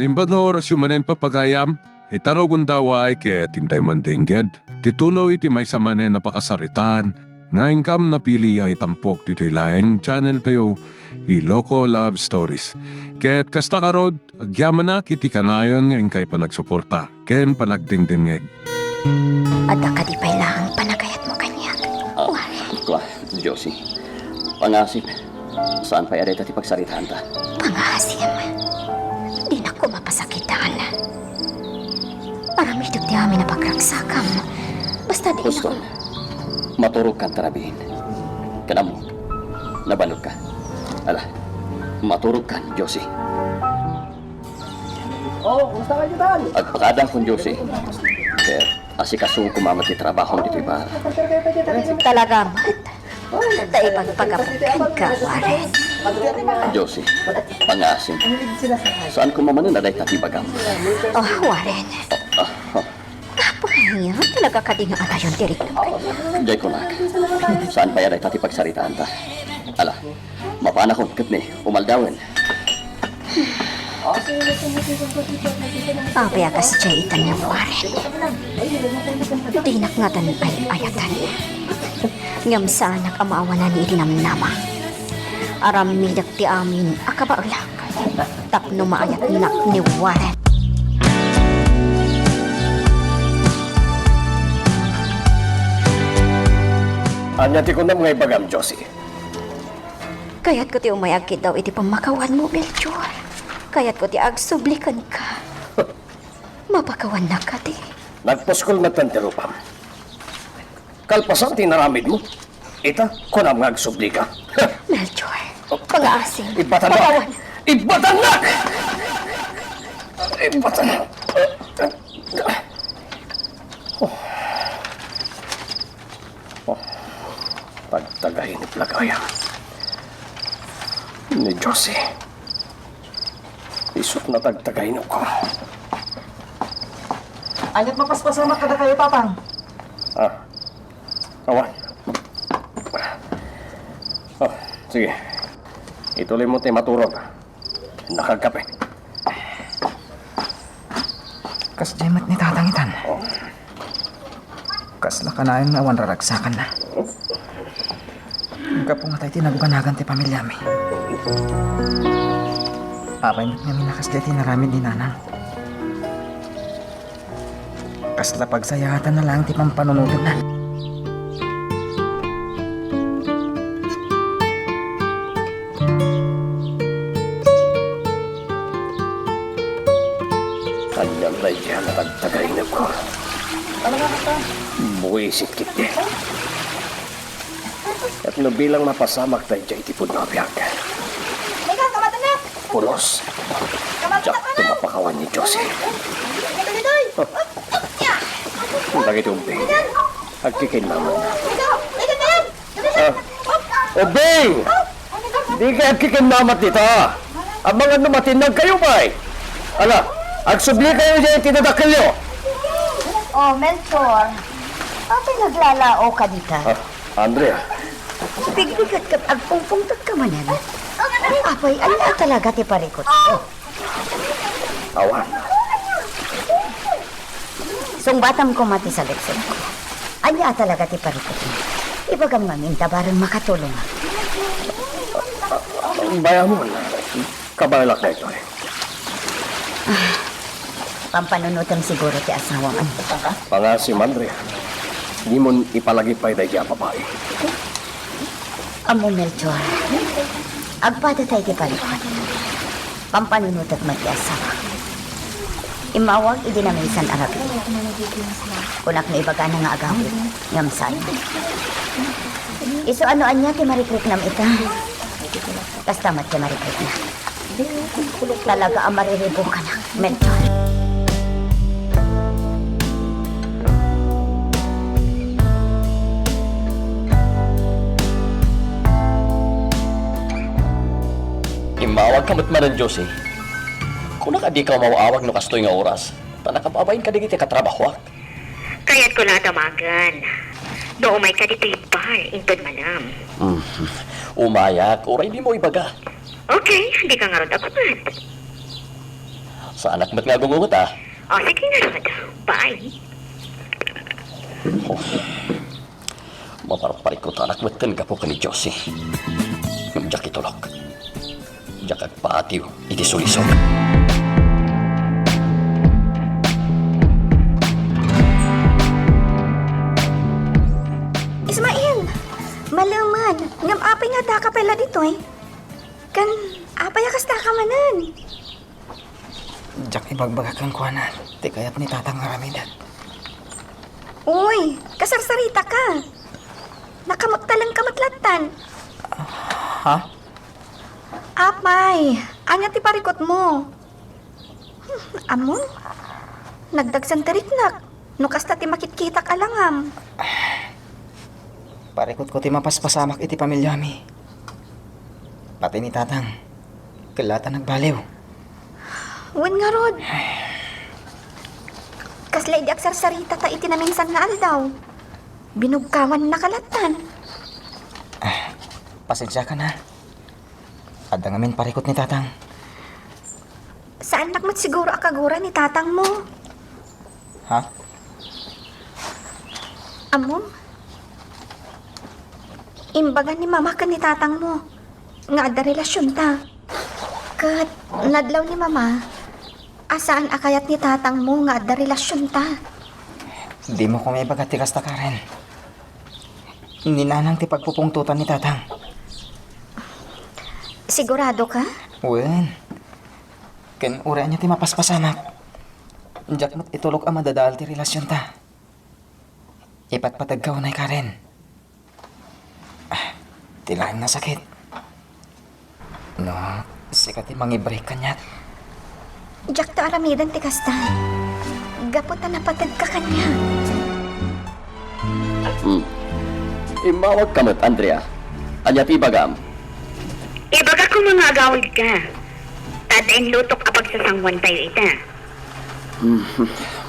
Limbador syumanen papagayam, itaro gundaway kaya tintay mandingged. Titulo iti may samanen na pakasaritan, nga ingkam na pili ay tampok dito laing channel kayo, Iloko Love Stories. Kaya't kasta karod, agyaman na kiti kanayon ngayon kay panagsuporta, ken panagdingdingeg. At akadipay lang panagayat mo kanya. Kwa, Josie. Pangasip. Saan pa yaday tati pagsaritaan ta? Pangasim. Di na ko mapasakitan. Aramidog di amin na pagragsakam. Basta di na ko... Gusto. Maturog kang tarabihin. Kanamo. Nabalog ka. Ala. Maturog kan, Josie. Kumusta kayo dyan? At pakadang kong Josie. Kaya asikasong kumamat ni trabaho dito iba. Talaga, Mat. Dahil pagpagabukan ka, Warren. Josie. Pangasim. Saan kumamanan na day tati bagam? Oh, Warren. Kapag niya, talaga ka din ang atayon tirik ng kanya. Jay Kunak. Saan pa yaday tati pagsaritaan ta? Ala. Mapana ko kat ni umaldawan. Pabaya ka si Jaitan niya, Warren. Dinak nga tan ay ayatan. Ngam sanak amaawanan ni itinamnama. Aram midak ti amin akabaulak. Tapno maayat nak ni Warren. Anya ti ko na mga ibagam, Josie. Kaya't ko ti umayagkit daw iti pamakawan mo, Melchor. Kaya't ko ti agsublikan ka. Mapakawan na ka ti. Nagpuskol na tantirupam. Kalpasan tinaramid mo. Ita, kunam nga agsubli ka. Melchor, pang-aasin. Ibatanak! Pakawan. Ibatanak! Ibatanak! Pagtagahin ni Plagaya. Ni Josie. Isot na tagtagahin ko. Anyat mapaspasamat ka na kayo, Papang. Awan. Sige. Ituloy mo tayo maturog. Nakagkape. Kas jemat ni tatangitan. Kas lakanayon na awan raragsakan na. Kapong tayo tinagubanagan ti pamilya mi. Apay mit namin nakas di tinaramid ni nanang. Kas lapagsayatan na lang ti pampanunugan na. Kanyang tayo siya natagtagayin ako. Buwisit kiti. At bilang mapasamak tayo siya itipod na biyag. Ikaw, kamatanak! Pulos. Diyak tumapakawan ni Josie. Bakit umping? Agkikin naman. Ubing! Di ka agkikin naman dito. Ang mga numatinag kayo ba? Ala, agsubli kayo dyan tinadakil nyo. Oh, Melchor. Apay naglalao ka dito. Andrea, Bigbigat ka agpungpungtag ka manan. Apay, ala talaga ti parikot. awan. Sungbatam ko mati sa leksyon ko. Anya talaga ti parikot mo. Ibagam nga minta barang makatulong. Ang bayan mo na. Kabalak na ito eh. Pampanunutan siguro ti asawang ano. Pangasim, Andrea. Di mo ipalagip pa ito kaya babae. Amo Melchor. Agpada tayo ti parikot. Pampanunutat mati asawa. Imawag idinamisan arabi. Kunak na ibaga na nga agawit. Ngamsan. Iso ano anya ti marikrik nam ita. Kastamat ti marikrik na. Talaga ang mariribo ka na, Melchor. Imawag ka matmanan, Josie. Kung nakadi ka mawawag no kastoy nga oras, tanakapabayin ka digiti katrabahwak. Kaya't ko natamagan. Doon may kadipipar, intod manam. Umayak, oray di mo ibaga. Okay, hindi ka nga ron apaman. Sa anak ba't nga gungungot ah? O, sige na, Rod. Bye. Maparparikot anak ba't ka po ka ni Josie? Diyak itulok. Diyak agpaatiw, iti sulisog. Ismael, malaman. Ngam apay nga da ka pala dito eh. Kan, apay akas da ka manan. Jak ibagbagakan ko na. Di kaya't ni tatang aramidan. Uy, kasarsarita ka. Nakamot talang kamatlatan. Ha? Apay, anya ti parikot mo. Amon, nagdagsan tariknak. Nukasta ti makitkita ka langam. Parikot ko ti mapaspasamak iti pamilyami. Pati ni tatang. Kilata nagbaliw. Wen nga rod. Kaslay di aksarsarita ta iti naminsan nga aldaw. Binugkawan na kalatan. Pasensya ka na. Adda ngamin parikot ni tatang. Saan nakmat siguro akagura ni tatang mo? Ha? Amom? Imbagan ni mama ka ni tatang mo. Nga ada relasyon ta. Kat nadlaw ni mama, asaan akayat ni tatang mo nga ada relasyon ta. Di mo ko may bagatikas ta Karen. Ninanang ti pagpupungtutan ni tatang. Sigurado ka? Wen. Ken ura niya ti mapaspasamak. Diyak mo't itulog ang madadal ti relasyon ta. Ipatpatagkaw na Karen. Tilain na sakit. No, sikat ti mangibreak kanyat. Diyak ta aramidan ti kasta. Gaputa na patag ka kanya. Imawag kamot, Andrea. Anya ti bagam. Ibaga ko mga agawid ka. Tadain lutok apag sasangwan tayo ita.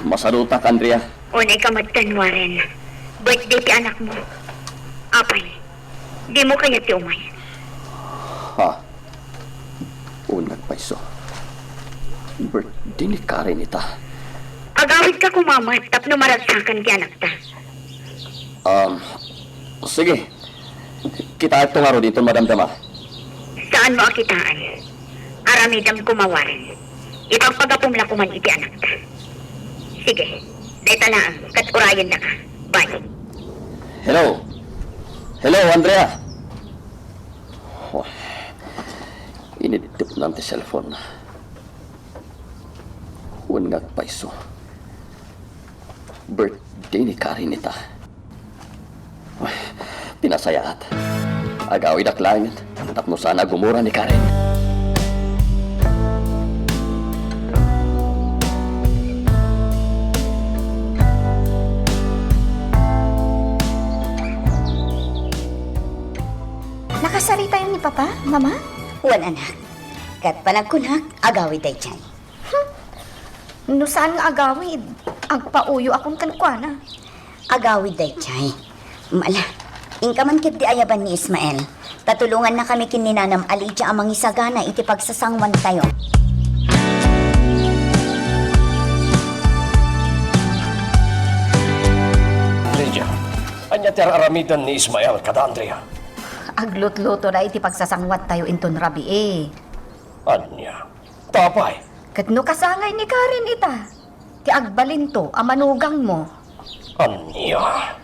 Masarutak, Andrea. Unay ka magtanwaran. Birthday ti anak mo. Apay, di mo kaya ti umay. Ha? Unag paiso. Birthday ni Karen ita. Agawid ka kumamat tapno maragsakan ti anak ta. Sige. Kita ito nga ro dito, Madam Dama. Saan mo akitaan? Aramidam kumawaran. Ipagpagapumla kuman iti anak ta. Sige, dahita lang, kat urayan na ka. Bye. Hello? Hello, Andrea? Oh, inidip lang ti cellphone. Unag paiso. Birthday ni Karen ita. Oh, pinasayaat. Agawid ak langit. Tapno sana gumura ni Karen. Nakasarita yun ni Papa, Mama? Wan anak. Kat panagkunak, agawid day chay. No saan nga agawid? Agpauyo akong kankwana. Agawid day chay. Mala, ingkaman kit di ayaban ni Ismael. Tatulungan na kami kininanam Alicia amang isagana iti pagsasangwan tayo. Lydia, anya ti aramidan ni Ismael kada Andrea. Aglot-loto na iti pagsasangwat tayo inton rabi eh. Anya, tapay. Kat no kasangay ni Karen ita. Ti agbalinto, amanugang mo. Anya.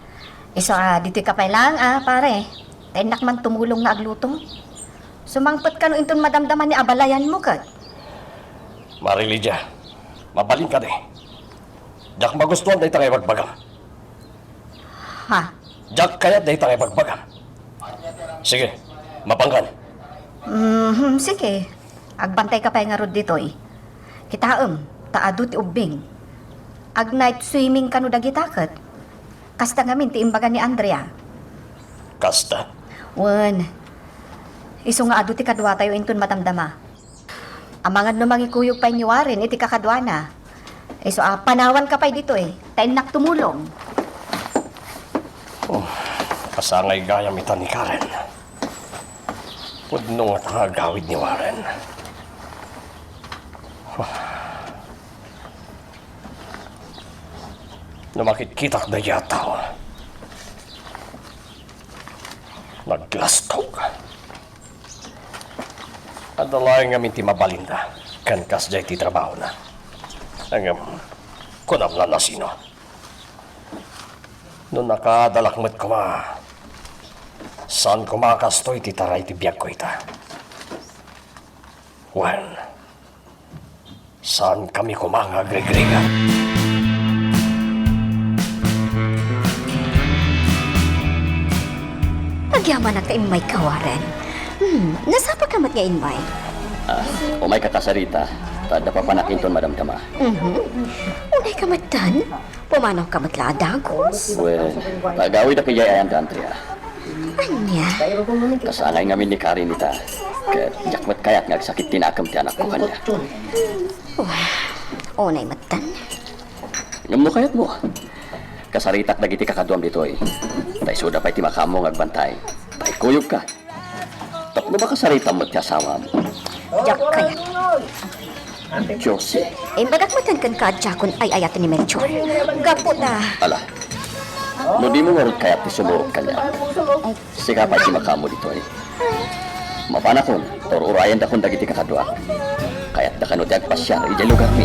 Isa dito ka pa lang pare. Tenak man tumulong na agluto. Sumangpot ka no inton madamdaman ni abalayan mo kat. Mari Lydia, mabalin ka de. Diyak magustuhan dahi tangay magbagam. Ha? Diyak kaya dahi tangay magbagam. Sige, mapangkan. Sige. Agbantay ka pa nga rod dito eh. Kitaem, taado ti ubing. Ag night swimming ka no dagitaket. Kasta ngamin ti imbaga ni Andrea. Kasta. Wen. Iso nga adu ti kadwa tayo inton matamdama. Amangan no mangikuyog pa inyuwarin iti kakadwa na. Iso panawan ka pa dito eh. Tainak tumulong. Kasangay gayam ita ni Karen. Pudno nga tanga gawid ni Warren. na makikita na yata. Naglastog. Adalay nga minti mabalinda. Kan kas jay ti trabaho na. Ang kunam na nasino. Noon nakadalakmat ko ma. Saan ko makastoy ti taray ti biyak ko ita. Well, saan kami kumanga agregriga? Pagyaman na kayo may kawaran. Nasapa ka mat ngayon, May? Umay katasarita, tada pa panakinton madam kama. Unay ka matan? Pumanaw ka matla dagos? Well, tagawid na kaya ayan ka, Andrea. Anya? Kasangay ngamin ni Karin ita. Kaya jakmat kaya't ngagsakit tinakam ti anak ko kanya. Unay matan? Ngam mo kayat mo. Kasaritak dagiti kakaduam ditoy. Tay suda pa'y ti makamo ngagbantay. Pa'y kuyog ka. Tapno ba kasarita mo ti asawa mo? Jak kayat. Josie. Bagat matan kan kaadjakon ay ayatan ni Melchor. Gapo na. Ala. No di mo marot kayat ti sumurot kanya. Siga pa'y ti makamo ditoy. Mapanakon, torurayan da kong dagiti kakadua. Kaya't da kano ti agpasyar, ijay lugar mi.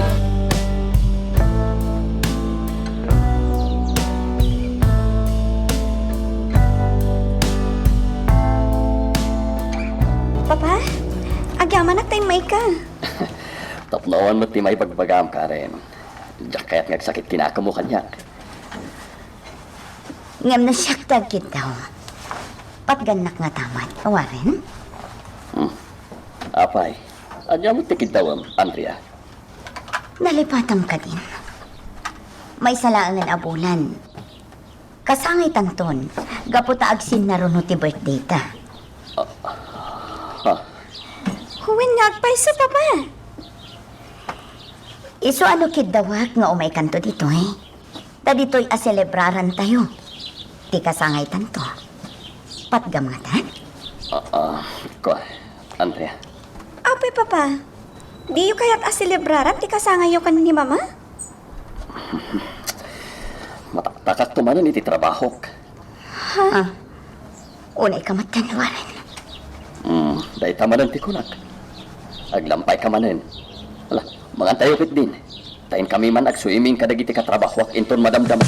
Papa, agyaman na tayo may ka. Tapnoan mo ti may bagbagam, Karen. Diyak kaya't ngagsakit kinakamo kanya. Ngam na siyak tagkit daw. Patganak nga tamat. Awarin? Apay, adya mo tikid dawam, Andrea. Nalipatam ka din. May salaangan abulan. Kasangay tanton. Gaputa agsin na ron ti birthday ta. Ha? Huwin nga agpay sa papa. Iso ano kid dawak nga umay kanto dito eh. Da dito'y aselebraran tayo. Ti kasangay tanto. Patgam nga ta? Ko, Andrea. Apay papa. Di yu kaya't aselebraran ti kasangay yu kan ni mama? Mataktakak tumanan iti trabahok. Ha? Unay ka matanwaran. Dahil tamanan ti kunak. Aglampay ka manen. Ala, mangantayo kit din. Tayin kami man agsuiming kadagiti katrabahwak inton madamdam.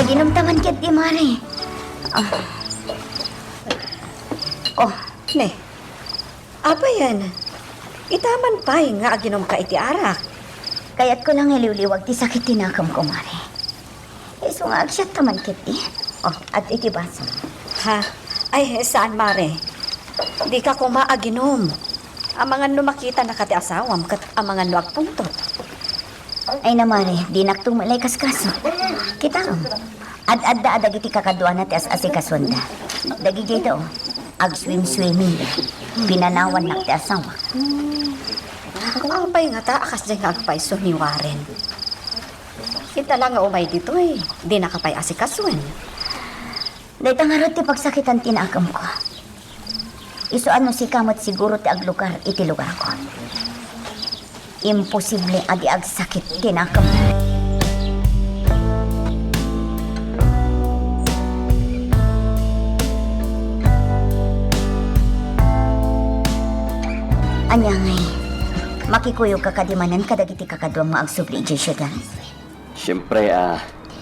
Aginom taman kit di mare. Ne, apa yan? Itaman pa'y nga aginom ka iti arak. Kaya't ko lang iliwliwag ti sakit tinakam ko mare. Iso nga agsyat taman kit di. At ikibasa. Ha? Ay, saan mare? Di ka ko maaginom. Ang mga numakita na kati asawam kat ang mga nuagpungtot. Ay na mare, di naktong malay kaskaso. Kita ad-adda adagiti kakadwa na ti as-asikasunda. Dagijay daw, ag-swim-swimming. Pinanawan na ti asawa. Apay nga ta, akas dyan nga agpaiso ni Warren. Kita lang nga umay dito eh. Di nakapay asikaswen. Dahil tangarot ti pagsakitan tinakam ko. Iso ano si kamot siguro ti aglugar iti lugar ko. Imposible adi agsakit tinakam. Anya ngay, makikuyog ka kadimanan kadagiti kakadwang maagsubli iti syudad. Siyempre,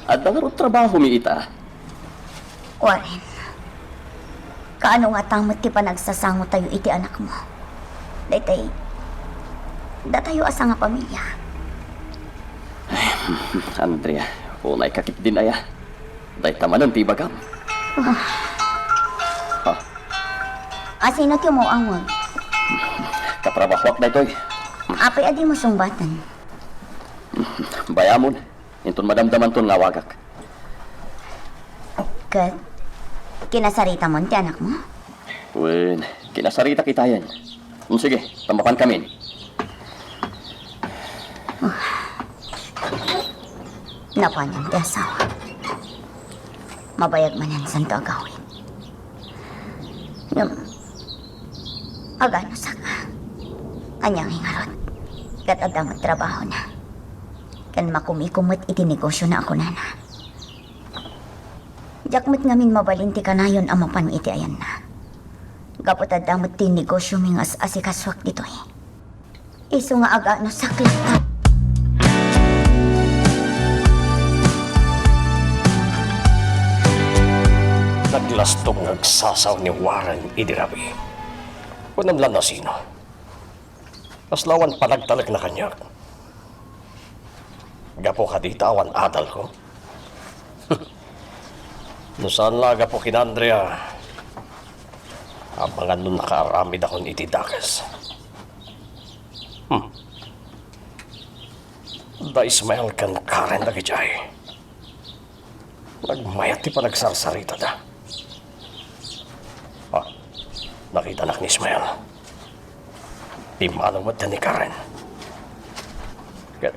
at ang trabaho mi ita. Warren, kaano nga tamot ti panagsasango tayo iti anak mo? Da tayo asa nga pamilya. Andrea, unay kakit din aya. Dahil tamanan ti bagam. Asino ti mo awag? Katrabahwak na ito'y. Apay adi mo sumbatan. Bayamon, inton madamdaman ton lawagak. Kat, kinasarita mo ti anak mo? Wen, kinasarita kita yan. Sige, tambakan kami. Napanyan ti asawa. Mabayag man yan santo agawin. Agano sa ka? Anyang hingarot. Kat adamot trabaho na. Kan makumikumot iti negosyo na ako nana. Jakmat ngamin mabalinti kanayon ang mapan iti ayan na. Gapot adamot ti negosyo mingas asikaswak dito eh. Iso nga aga no saklit ka. Naglastong nagsasaw ni Warren idirabi. Kunamlan na sino. Aslawan panagtalag na kanyak. Gapo ka di tawan adal ko. No saan laga po kin Andrea. Ang mga nun nakaaramid akong itidakas. Da Ismael kan Karen na gijay. Nagmayat ti pa nagsarsarita da. Nakita nak ni Ismael. Di manong mata ni Karen. Kat,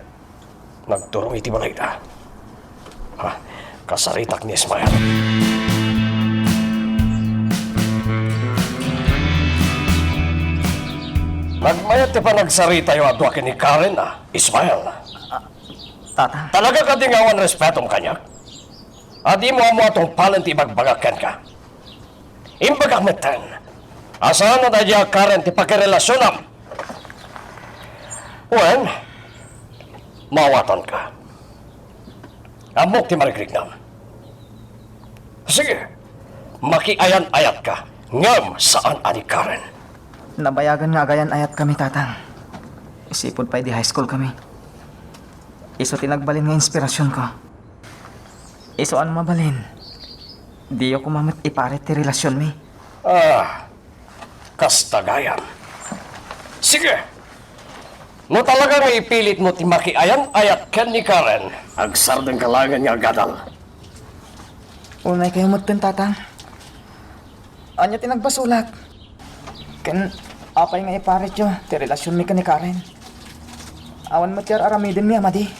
nagturong iti balay da. Kasaritak ni Ismael. Nagmayat ti pa nagsarita yung adwa ni Karen Ismael. Tatang, Talaga ka di ngawan respetong kanya? Adi mo amo atong palanti bagbagakan ka. Imbagak metan. Asahan na dadya Karen ti pakirelasyon Wen, mawatan ka. Amok ti marigrignam. Sige, makiayan-ayat ka. Ngam saan ani Karen. nabayagan nga agayan ayat kami, tatang. Isipod pa di high school kami. Iso tinagbalin nga inspirasyon ko. Iso ano mabalin. Di ako mamat iparet ti relasyon mi. Kastagayan. Sige. No talaga nga ipilit mo ti makiayan-ayat ken ni Karen. Agsardeng kalangan nga gadal. Unay kayo magtan, tatang. Anya tinagbasulak. Ken apay nga iparet yo ti relasyon mi ka ni Karen. Awan matyar aramidin mi amadi.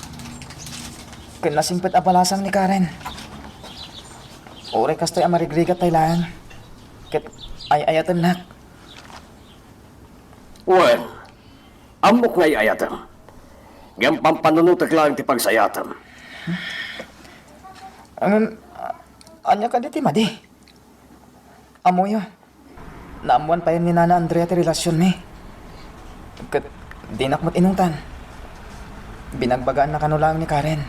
Ken nasingpet abalasang ni Karen. Ore kastoy amarigrigat taylaan. Ket ay-ayatan nak. Wen, amok nga iayatan. Ngam pampanunutak lang ti pagsayatan. Anya ka di ti madi. Amoyo. Naamuan pa yun ni Nana Andrea ti relasyon mi. Ket di nakmat inungtan. Binagbagaan na kano lang ni Karen.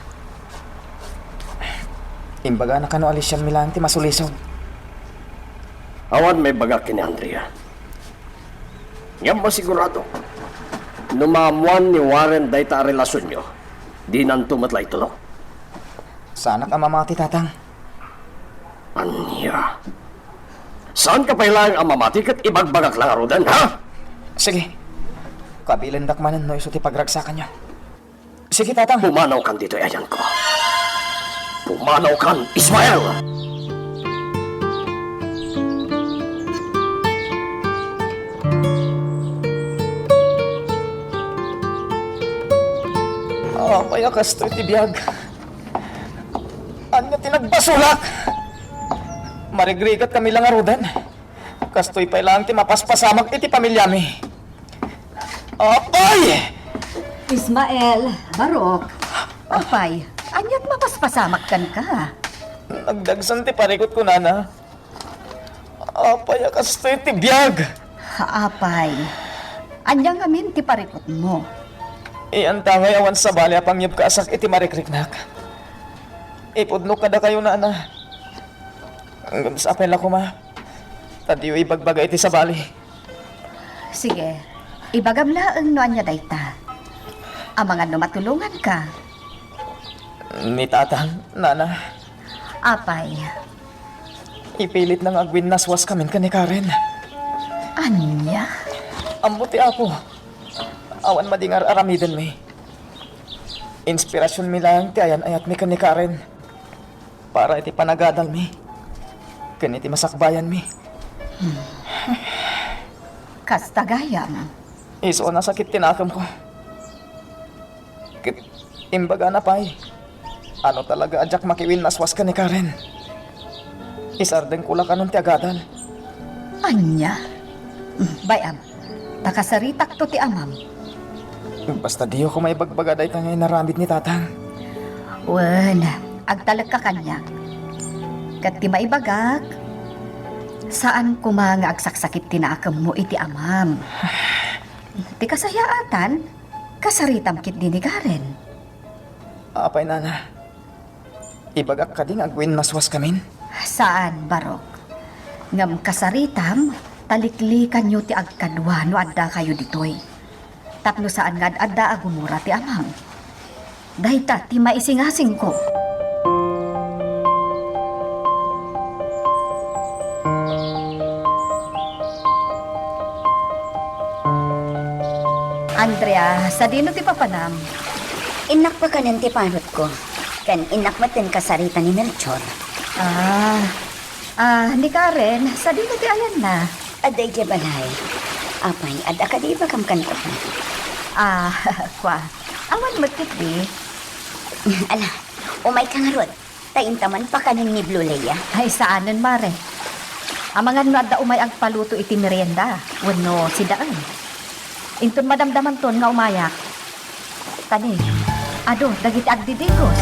Imbaga na kano alisyan mi lang ti masulisog. Awan may bagak ni Andrea. Ngam masigurado. Numamuan ni Warren dayta relasyon nyo. Di nanto matlay tulok. Sana ka mamati, tatang. Anya? Saan ka pailang ang mamati kat ibagbagak lang arudan, ha? Sige. Kabilan dakmanan no iso ti pagragsakan nyo. Sige, tatang. Pumanaw kan dito, ayan ko. Pumanaw kan, Ismael! Apay kastoy ti biyag. Anya tinagbasulak. Marigrigat kami lang arudan. Kastoy pa ilang ti mapaspasamag iti pamilya mi. Apay! Ismael, Barok, apay, anyat mapaspasamak kan ka. Nagdagsan ti parikot ko, nana. Apay kastoy ti biyag. Apay, anyang amin ti parikot mo. Iyan tangay awan sa bali apang yub kaasak iti marikriknak. Ipudno kada kayo, nana. Hanggang sa apel ako, ma. Tadiyo ibagbaga iti sa bali. Sige, ibagablaang no anya dayta. Ang mga numatulungan ka. Ni tatang, nana. Apay, Ipilit nang agwin naswas kamin ka ni Karen. anya? Ambuti ako. Awan madingar aramidan mi. Inspirasyon mi lang ti ayan ayat mi ka ni Karen. Para iti panagadal mi. Kaniti masakbayan mi. Kastagayam. Iso na sakit tinakam ko. Imbaga na pay. Ano talaga adyak makiwin naswas ka ni Karen. Isardeng kulak anong ti agadal. Anya? Bayam, Takasaritak to ti amam. Basta di ako may bagbaga day ta ngayon naramid ni tatang. Wen, agtalag ka kanya. Kat ti maibagak, saan ko mga agsaksakit tinaakam mo iti amam. Ti kasayaatan, kasaritam kit dinigarin. Apay nana. Ibagak ka din agwin naswas kamin. Saan, Barok? Ngam kasaritam, taliklikan nyo ti agkadwa no adda kayo ditoy. Tapno saan nga adda agumura ti amam. Dahita ti maisingasing ko. Andrea, sa dino ti papanam? Inak pa kanan ti panot ko. Kan inak matin kasarita ni Melchor. Ni Karen, sa dino ti ayan na? Aday di balay. Apay, ada ka di ba kamkan ko? Kwa, awan magkit di. Ala, umay ka nga rod. Taintaman pa kanan ni Blue Leia. Ay, saanan, Mare? Amangan no adda umay agpaluto iti merienda. Wano, si Daan. Intun madamdaman ton nga umayak. Tani, ado, dagiti agdidikos.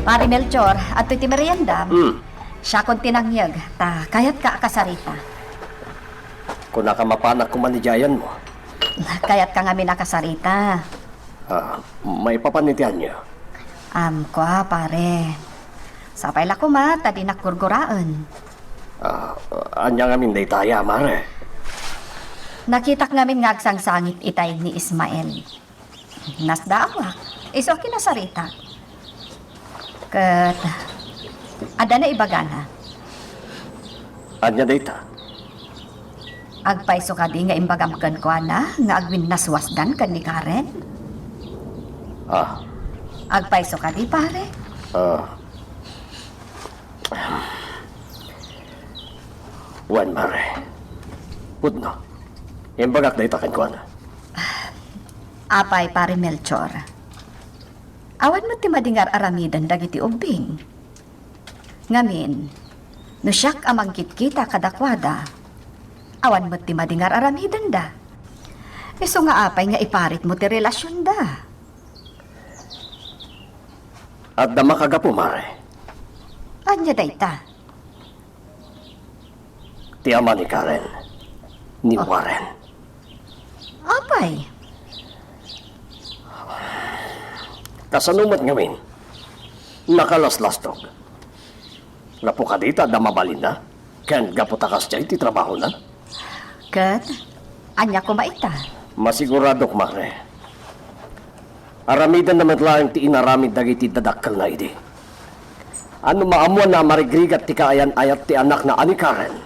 Pari Melchor, at iti merienda. Siya kon tinangyag, ta kayat ka kasarita. Kung nakamapanak kumanijayan mo, Kayat ka nga minakasarita. may papanitian niyo. Kwa, pare. Sapay la kuma, tadi nakurguraan. Anya nga min daytaya, mare. Nakitak ngamin ngagsang sangit itay ni Ismael. Nasdaawa, iso kinasarita. Kat, ada na ibagana. Anya dayta. Agpaiso ka di nga imbagamkan ko na, nga agwin naswasdan kan ni Karen. Agpaiso ka di, pare. Wan, mare. Pudno. Imbagak dayta kan ko na. Apay, pare Melchor. Awan mo ti madingar aramidan dagiti ubing. Ngamin, no siyak amang kitkita kadakwada, awan mo ti madingar aramidan da. Iso nga apay nga iparit mo ti relasyon da. At dama kagapo, mare. Anya dayta? Ti ama ni Karen. Ni Warren. Apay, Kasanumat ngamin. Nakalaslastog. Lapo ka dita, damabalin na. Ken gaputakas dyan, ti trabaho na. kat, anya ko maita. Masiguradok, mare. Aramidan naman lang ti inaramid dagiti dadakkel na idi. Ano maamuan na marigrigat ti kaayan ayat ti anak na ani Karen.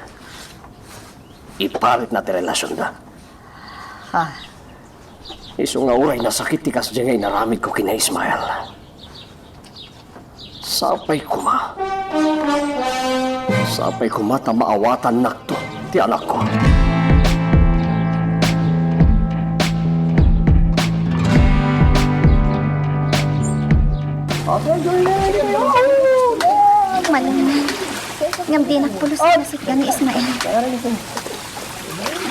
Iparit na ti relasyon na. Iso nga uray na sakit ti kasdya nga inaramid ko kina Ismael. Sapay kuma. Sapay kuma ta maawatan nakto ti anak ko. Malingan. Ngam di nagpulos na masit ni Ismael.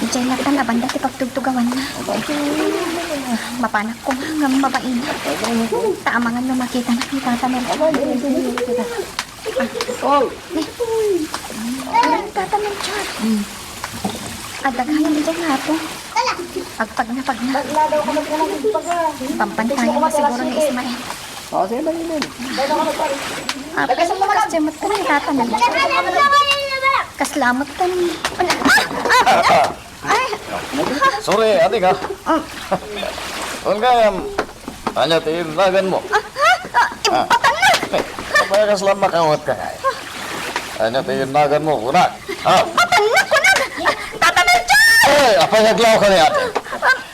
Diyan latan abanda ti pagtugtugawan na. Mapanak ko nga ngam mabain. Taamangan no makita na ni Tata Melchor. Tata Melchor. Adaghayan dyan nga po. Pagpag na. Pampantayan mo siguro ni Ismael. Kasjamot ka ni Tata Melchor. Kaslamot ka ni... Sorry, ate ka. Unga, anya tinagan mo. Ibatan na! Kaya ka slam makawat ka nga. Anya tinagan mo, kunak. Ibatan na, kunag! Tata Melchor! Eh, apa naglaw ka ni ate?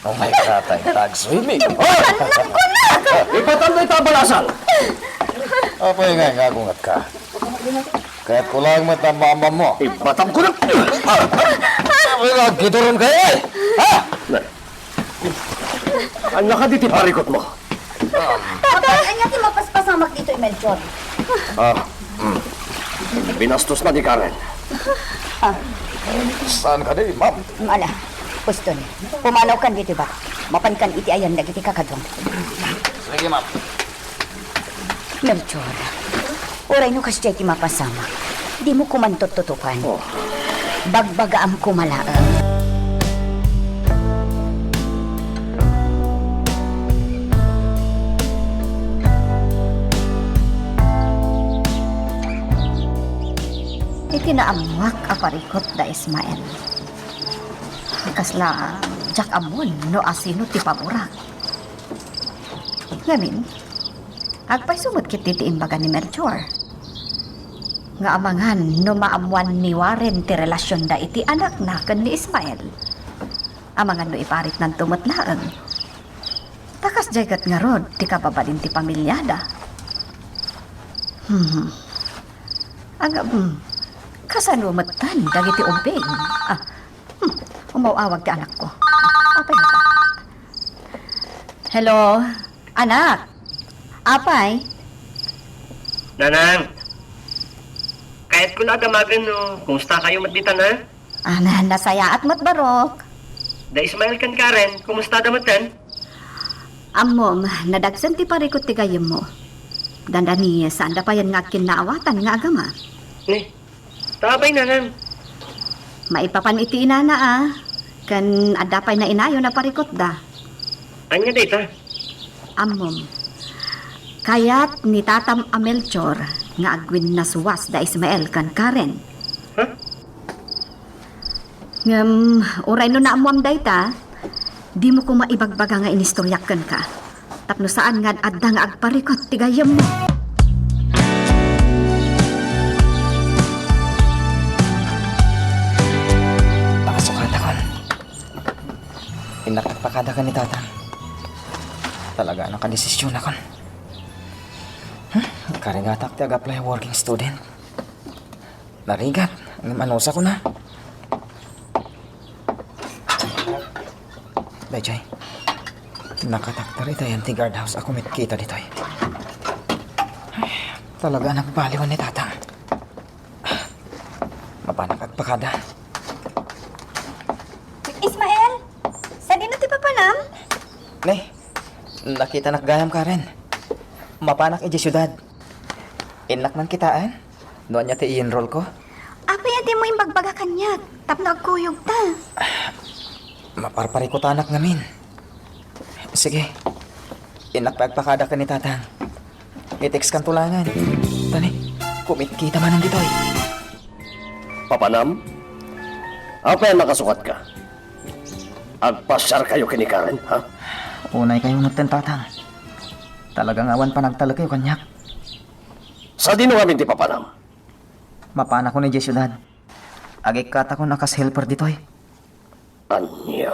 Oh my God, ay tag-swimming. Ipatan na itabalasan! Apa yung nga ngungat ka? Kahit kulang mo mama mo. Ibatam ko na! Apa yung nagkituron kayo eh? Anya ka diti parikot mo? Tata! Alam niya, mapaspasamak dito, Melchor. Binastos na ni Karen. Saan ka di, ma'am? Mala, pwesto ni. Pumanaw kan dito ba? Mapankan iti ayan na iti kakadong. Sige, ma'am. Melchor, oray no kasya iti mapasamak. Di mo kumantot tutukan. Bagbagaam kumalaang. Itinaamuak aparikot da Ismael. Kasla, jak amon no asino ti paborak. Ngamin, agpay sumot kit ti imbaga ni Melchor. Nga amangan no maamuan ni Warren ti relasyon da iti anak na ken ni Ismael. Amangan no iparit ng tumatlaang. Takas jagat nga rod ti kababalin ti pamilyada. Kasanumatan dagiti umbing. Umawawag ti anak ko. Apay na ka. Hello, anak. Apay? Nanang, kahit ko na damagan, no, kumusta kayo matditan, ha? Nasaya at matbarok. Da Ismael kan Karen, kumusta damatan? Amom, nadagsan ti parikot ti gayem mo. Dandani, saan da pa yan nga kinaawatan nga agama? Tabay nanang. Maipapan iti inana kan adapay na inayo na parikot da. Anya data? Amom, kayat ni Tatam Amelchor nga agwin na suwas da Ismael kan Karen. Ha? Uray no na amuam dayta, di mo ko maibagbaga nga inistoryakan ka. Tapno saan nga adda nga agparikot ti gayem mo. Pakasukata kon. Pinakapakada ka ni tatang. Talaga ang kadesisyon akon. Karigatak ti ag-apply working student. Narigat, ang manusa ko na. Dayjay, nakatakta rin tayo ti guardhouse ako mit kita dito eh. Talaga nagbaliwan ni tatang. Mapanakagpakada. Ismael, sa di na ti papanam? Ne, nakita nakgayam ka rin. Mapanak iji syudad. Inlak man kitaan. Doon niya ti i-enroll ko. Apay adi mo imbagbaga kanyag. Tapno agkuyog ta. Maparpari ko tanak ngamin. Sige. Inakpagpakada ka ni tatang. I-text kan tulangan. Tani, kumit kita man nandito eh. Papanam? Apa yan nakasukat ka? Agpasyar kayo kini Karen, ha? Unay kayo natin tatang. Talagang awan pa nagtala kayo kanyak. Sa dino kami ti Papanam? Mapana ko ni Jesyudad. Agik kata ko nakas helper dito eh. Anya?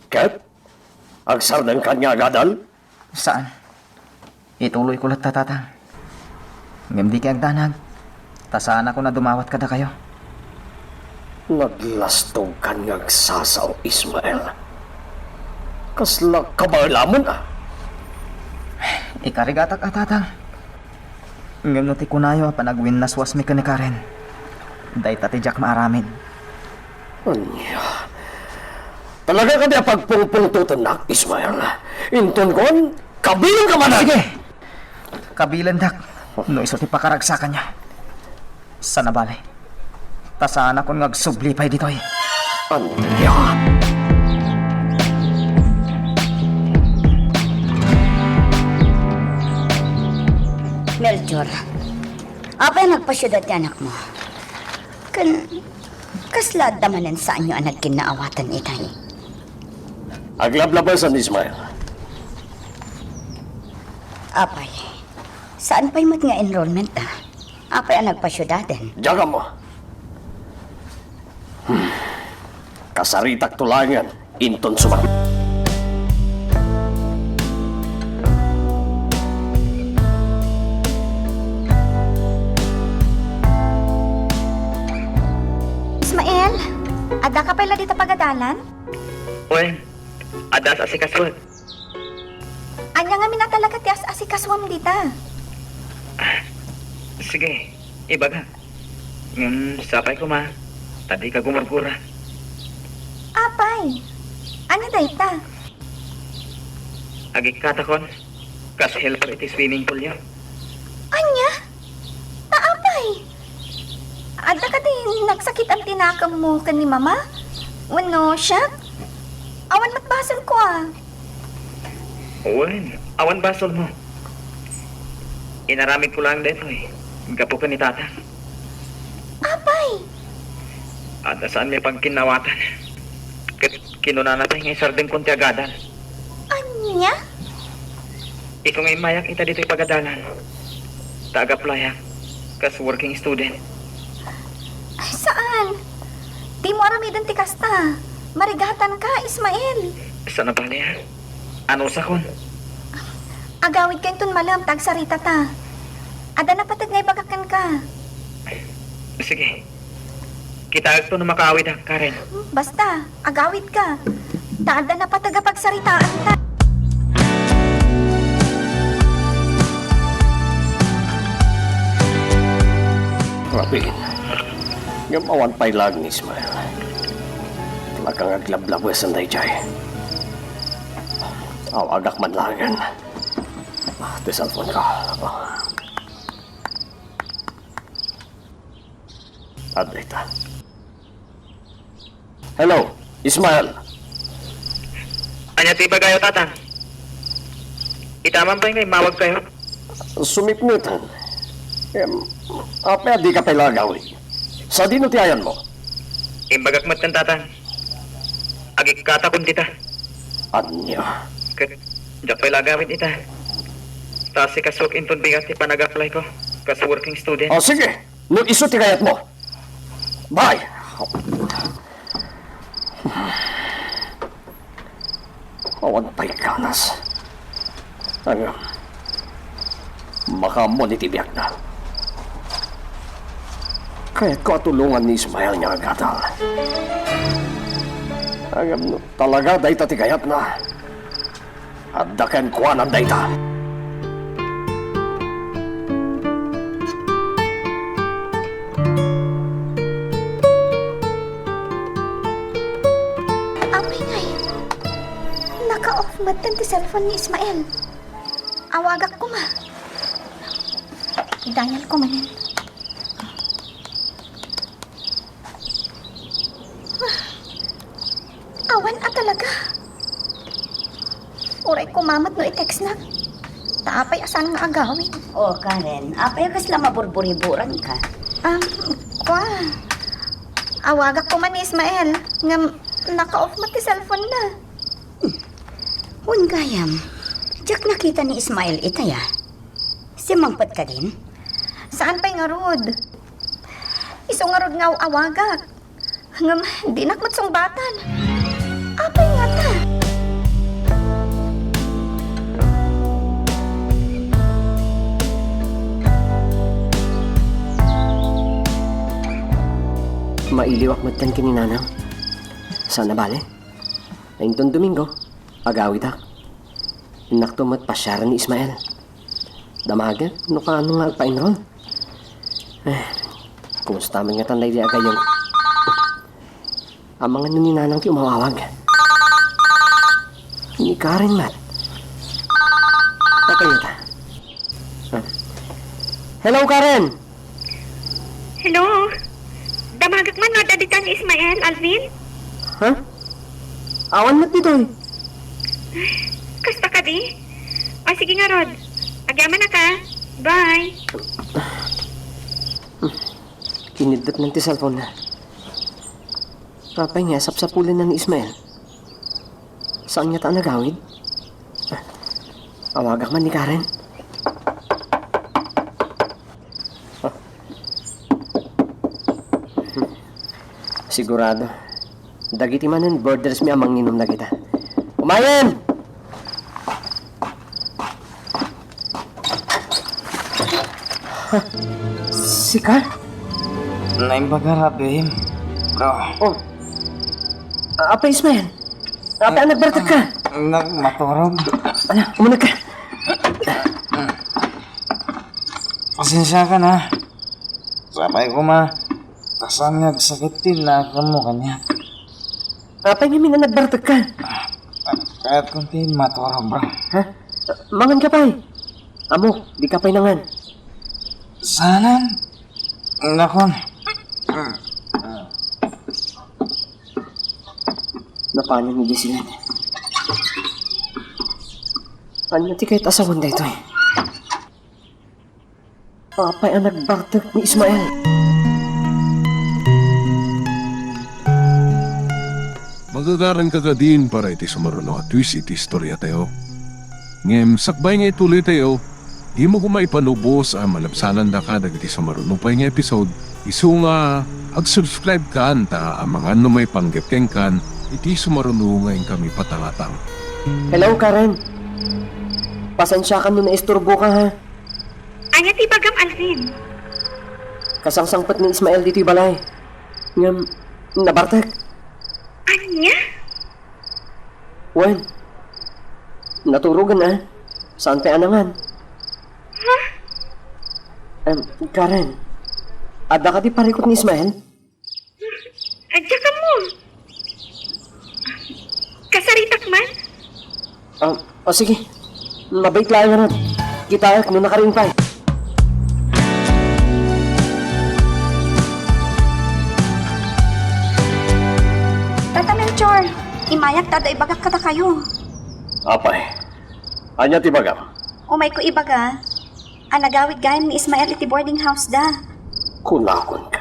Ket? Agsar ng kanya agadal? Saan? Ituloy ko lang tatang. Ngam di kay agdanag. Tasaan ako na dumawat kada kayo. Naglastong kanyag sasaw, Ismael. Kasla kabarlamon, ah. Ikarigatak tatang. Ngam no ti kunayo panagwin naswas mi ka ni Karen. Day tati Jack maaramid. Anya? Talaga ka niya pagpungpungtutan na, Ismael. Inton kon, kabilang ka man. Sige! Kabilan dak. No iso ti pakaragsakan niya. Sa nabali. Tasaan ako ngagsublipay dito eh. Anya? Melchor, apay nagpasyudad ti anak mo. Kaslad damanan sa anyo ang nagkinaawatan itay. Aglablabasan, Ismael. Apay, saan pa'y mat nga enrollment Apay ang nagpasyudaden. Diyaga mo. Kasaritak tulangan, inton sumang. Ismael, ada ka pala dito pagadalan? Uy, ada sa sikasod. Anya nga mina talaga ti as-asikaswam dita. Sige, ibaga. Sapay ko ma. Tadi ka gumurgura. Apay, anya dayta? Agik katakon. Kas helper iti swimming pool yun. Anya? Naapay? Adda ka din nagsakit ang tinakam mo kan ni mama? Wano siya? Awan matbasol ko ah. Uwan, awan basol mo. Inaramid ko lang dito eh. Gapo ka ni tata. Apay, At saan may pagkinawatan. Kinunanatay nga isardeng konti agadan. anya? Ikaw ngay mayak ita dito ipagadalan. Taga-playa. Kas working student. Ay, saan? Di mo aramidan ti kasta. Marigatan ka, Ismael. Saan na bali ha? Ano sa kon? Agawid ka itong malam, tagsarita ta. Ada na patag ngay bagakan ka. Sige. Kita ito na makaawid ha, Karen. Basta, agawid ka. Taada na patagapagsaritaan ta. Rapin. Yung awan pa'y lag ni Ismael. Talagang aglablabas ang dayjay. Agak man lagan. Ito cellphone ka. Adrita. Hello, Ismael. Anya tiba kayo, tata? Itaman pa ngay, mawag kayo. Sumipnutan. Apa di ka pala gawin? Sa dinutiayan mo? Imbagak mat kan tata. Agik katakon kita. Anya. Jak pala gawin ita. Tasi kasok inton bigat ti panag-apply ko. Kas working student. O sige, no iso ti kayat mo. Bye. Awan pa'y ganas. Ano? Makamon itibiyak na. Kaya ko tulungan ni Ismael niya agatal. Agam talaga dayta ti kayat na. Addakan ko ang dayta. Amay ngay. Naka-off matan ti cellphone ni Ismael. Awagak ko ma. Idayal ko manin. Awan talaga. Uray ko mamat no i-text na. Taapay asan nga agawin. Oh, Karen, apay kas lang maburburiburan ka. Kwa. Awagak ko man ni Ismael. Nga naka-off mo ti cellphone na. Hun gayam, jak nakita ni Ismael itaya. Si mangpat ka din? Saan pa'y nga rod? Iso nga rod nga awagak. Ngam, di nakmat sungbatan. Apay nga ta. Mailiwak matan kininanang. Sana bale? Ayun Domingo, agawid ha. Naktumat pasyara ni Ismael. Damagan, no ka ano nga agpa-enroll? Kumusta man nga tanlay di agayong. Ang mga naninanang ti umawawag. Ni Karen mat. Patay ta. Hello, Karen! Hello? Damagak man nga dadi ni Ismael, Alvin? Ha? Awan mat dito eh. Kasta ka di? O sige nga, Rod. Agyaman na ka. Bye. Kinidlat ng ti cellphone na. Papay nga, sapsapulan na ni Ismael. Saan niya ta nagawid? Awagak man ni Karen. Sigurado. Dagiti manan, borders mi amang inom na kita. Umayan! Si Carl? Naimbaga rabi. Bro. Oh. Apa Ismael? Apa anak bertek ka? Nagmaturog. Ano, umunag ka. Pasensya ka na. Sabay ko kasangag sakitin na mo kanya. Apay nga na nagbartag ka. Kahit kunti matoro, bro. Ha? Mangan ka pa'y. Amo, di ka pa'y nangan. Sana. Nakon. Napanan ni sila. Ano ti kahit asawan da ito eh. Apay ang nagbartag ni Ismael. Magagaran ka ka din para iti sumaruno at twist iti istorya tayo. Ngem, sakbay nga ituloy tayo, di mo kumaipanubos ang malabsanan da ka dagiti sumaruno pa nga episode. Isu nga, ag-subscribe ka ta ang mga ano may panggepkeng kan, iti sumaruno ngayon kami patangatang. Hello, Karen. Pasensya ka nun na isturbo ka ha. Anya ti bagam Alvin. Kasangsangpat ni Ismael dito'y balay. Ngam, nabartag. Anya? Well, naturugan na. Saan pa anangan? Ha? Karen, ada ka di parikot ni Ismael? Adya ka mo. Kasaritak man? O sige, mabait lang nga ron. Kita ak nung nakaring pa. Tata Melchor, imayak tada ibagak kata kayo. Apay, anya ti bagam. Umay ko ibaga, ang nagawid gayam ni Ismael iti boarding house da. Kunakon ka.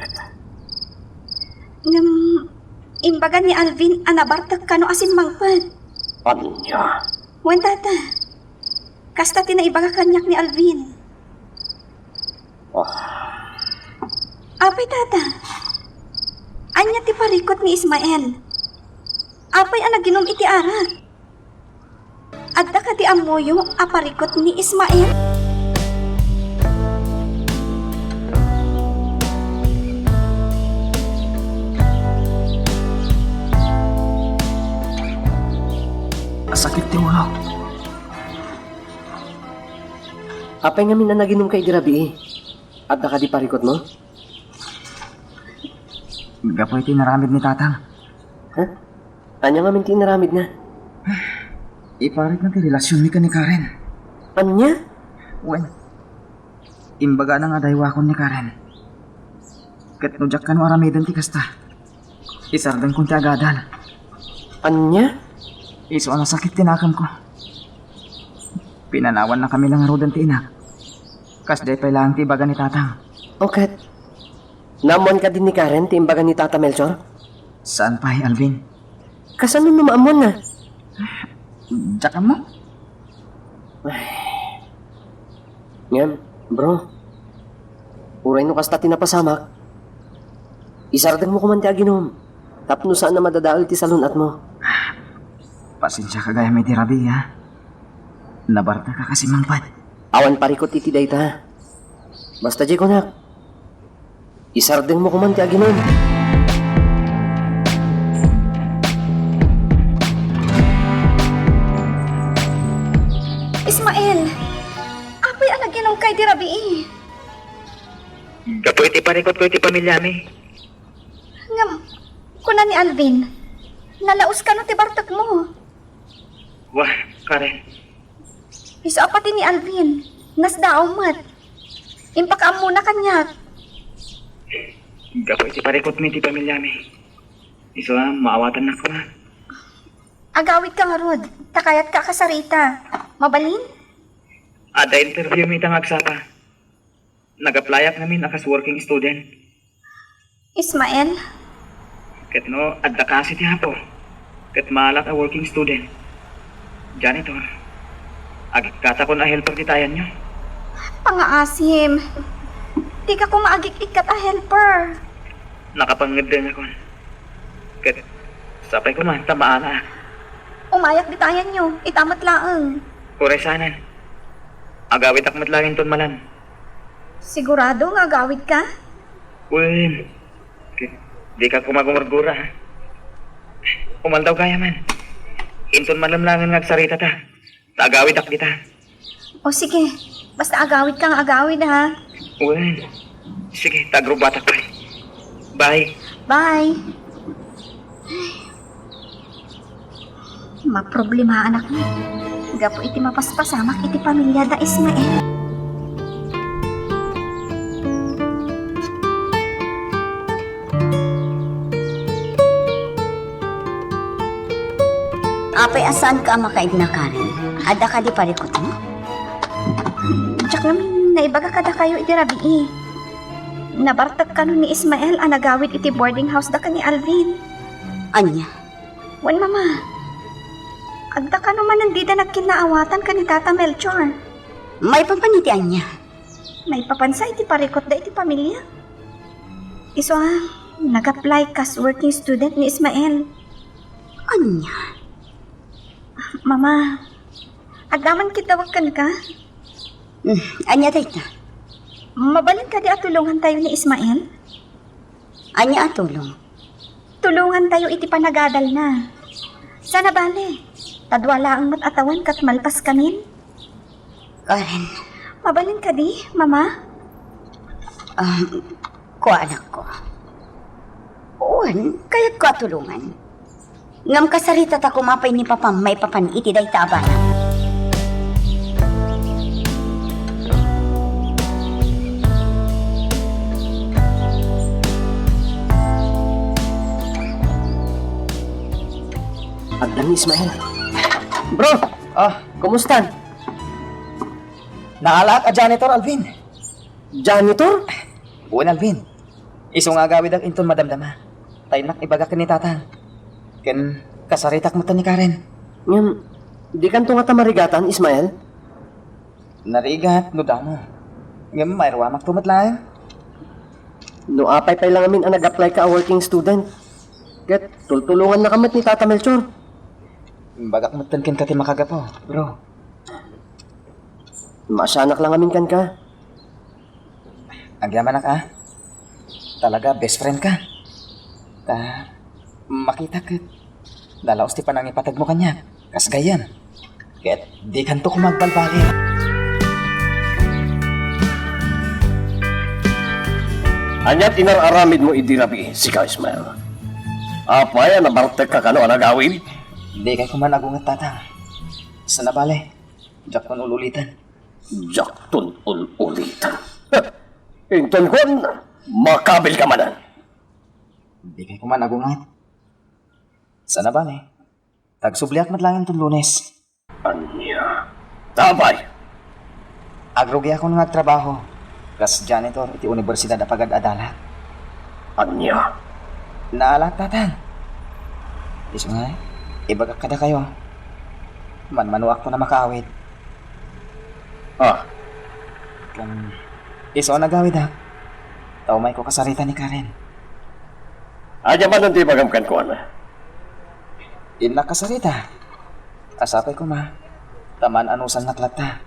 Ngam, imbaga ni Alvin, anabartag ka no asin mangpad. Anya? Wen tata, kasta tinaibaga kanyak ni Alvin. Apay tata, anya ti parikot ni Ismael. Apay ang naginom iti arak. Adda ka ti amuyo aparikot ni Ismael. Sakit ti ulo. Apay nga na naginom kay dirabi eh. Adda ka di parikot mo? Gapoy ti naramid ni tatang. Ha? Anya nga minti naramid na. Iparit na ti relasyon ni ka ni Karen. Anya? Well, imbaga na nga daywa ko ni Karen. Kat nujak ka no aramidan ti kasta. Isardan kong ti agadal. Anya? Iso ang sakit tinakam ko. Pinanawan na kami lang rodan ti inak. Kas day pa lang ti baga ni tatang. Okay. Namon ka din ni Karen ti imbaga ni Tata Melchor? Saan pa Alvin? Kasan nun numaamon na? Diyak mo? Ngam, bro. Uray no kasta tinapasamak. Isardan mo kuman ti aginom. Tapno saan na madadaal ti salunat mo. Pasensya ka gaya may tirabi ha. Nabarta ka kasi mangpad. Awan parikot iti dayta. Basta di ko nak. Isardan mo kuman ti aginom. Ismael, apay ang naginom kay dirabi eh. Kapo iti parikot ko iti pamilya mi. Ngam, kuna ni Alvin, nalaos ka no ti bartak mo. Wah, Karen. Iso apati ni Alvin, nasdaaw mat. Impakaam muna kanyak. Kapo iti parikot mi iti pamilya mi. Iso maawatan na ko ha. Agawid ka nga rod, takayat ka kasarita. Mabalin? Ada interview mi itang agsapa. Nag-applyak namin akas working student. Ismael, Ket no, adda kasi ti hapo. Ket malak a working student. Janitor. Agkata ko na helper ti tayan nyo. pangaasim. Di ka ko maagik-ikat a helper. Nakapangid din ako. Ket sapay ko man, tamaan na. Umayak di tayan nyo, itamat laang. Kuray sanan. Agawit akmat langin ton malan. Sigurado nga agawid ka? Uy, di ka kumagumurgura ha. Umaldaw kaya man. Inton malamlangan nga agsarita ta. Tagawit ak kita. O sige, basta agawid kang agawid ha. Well, sige, tagro bata pa. Bye. Bye. Maproblema anak mo. Gapo iti mapaspasamak iti pamilya da Ismael. Apay asan ka makaig na Karen? Ada ka di parikot mo? Tsak namin, naibaga kada kayo iti rabii. Nabartag ka nun ni Ismael ang nagawid iti boarding house da ka ni Alvin. Anya? Wan mama, agda ka naman nandi da nagkinaawatan ka ni Tata Melchor. May papaniti anya. May papansa iti parikot da iti pamilya. Iso nag-apply kas working student ni Ismael. Anya? Mama, agaman kitawakan ka? Anya dayta? Mabalin ka di atulungan tayo ni Ismael? Anya atulong? Tulungan tayo iti panagadal na. Sana bale, tadwala ang matatawan kat malpas kamin. Karen, Mabalin ka di, Mama? ko anak ko. Uwan, kaya't ko atulungan. Ngam kasarita ta kumapay ni Papa may papan iti day taabana. Agdan ni Ismael. Bro! Kumusta? Naala ka janitor, Alvin. Janitor? Buwan, Alvin. Iso nga gawid ang inton madamdama. Tayo nak ibaga ka ni tatang. Ken kasaritak mo ta ni Karen. Ngam, di kan to nga tamarigatan, Ismael? Narigat, no damo. Ngam, mayroamak tumatlayan. No apay lang amin ang nag-apply ka a working student. Ket, tultulungan na kamat ni Tata Melchor. Bagak mo ken ka ti makagapo, bro. Masanak lang amin kan ka. Agyaman ka. Talaga, best friend ka. Makita ka. Dalaos ti panang ipatag mo kanya. Kasgayan. Ket, di kanto ko magbalbali. Anyat inararamid mo idirabi, sika Ismael. Apay, nabartek ka kano anagawin? Di kay kumanagungat tatang. Sa nabale, jak kon ululitan. Jakton ulitan. Inton kon, makabil ka manan. Di kay kumanagungat. Sa nabale, tagsubliak madlangin tong Lunes. Anya, tabay. Agrogi ako nang nagtrabaho. Kas janitor iti Universidad Apagad Adala. Anya, Naala tatang. Iso nga, ibagak kada kayo. Manmanuak ko na makaawit. Kan, iso nagawid ha. Taumay ko kasarita ni Karen. Adya ba nung di bagamkan ko na? Inak kasarita. Asapay ko ma. Taman anusan naklata.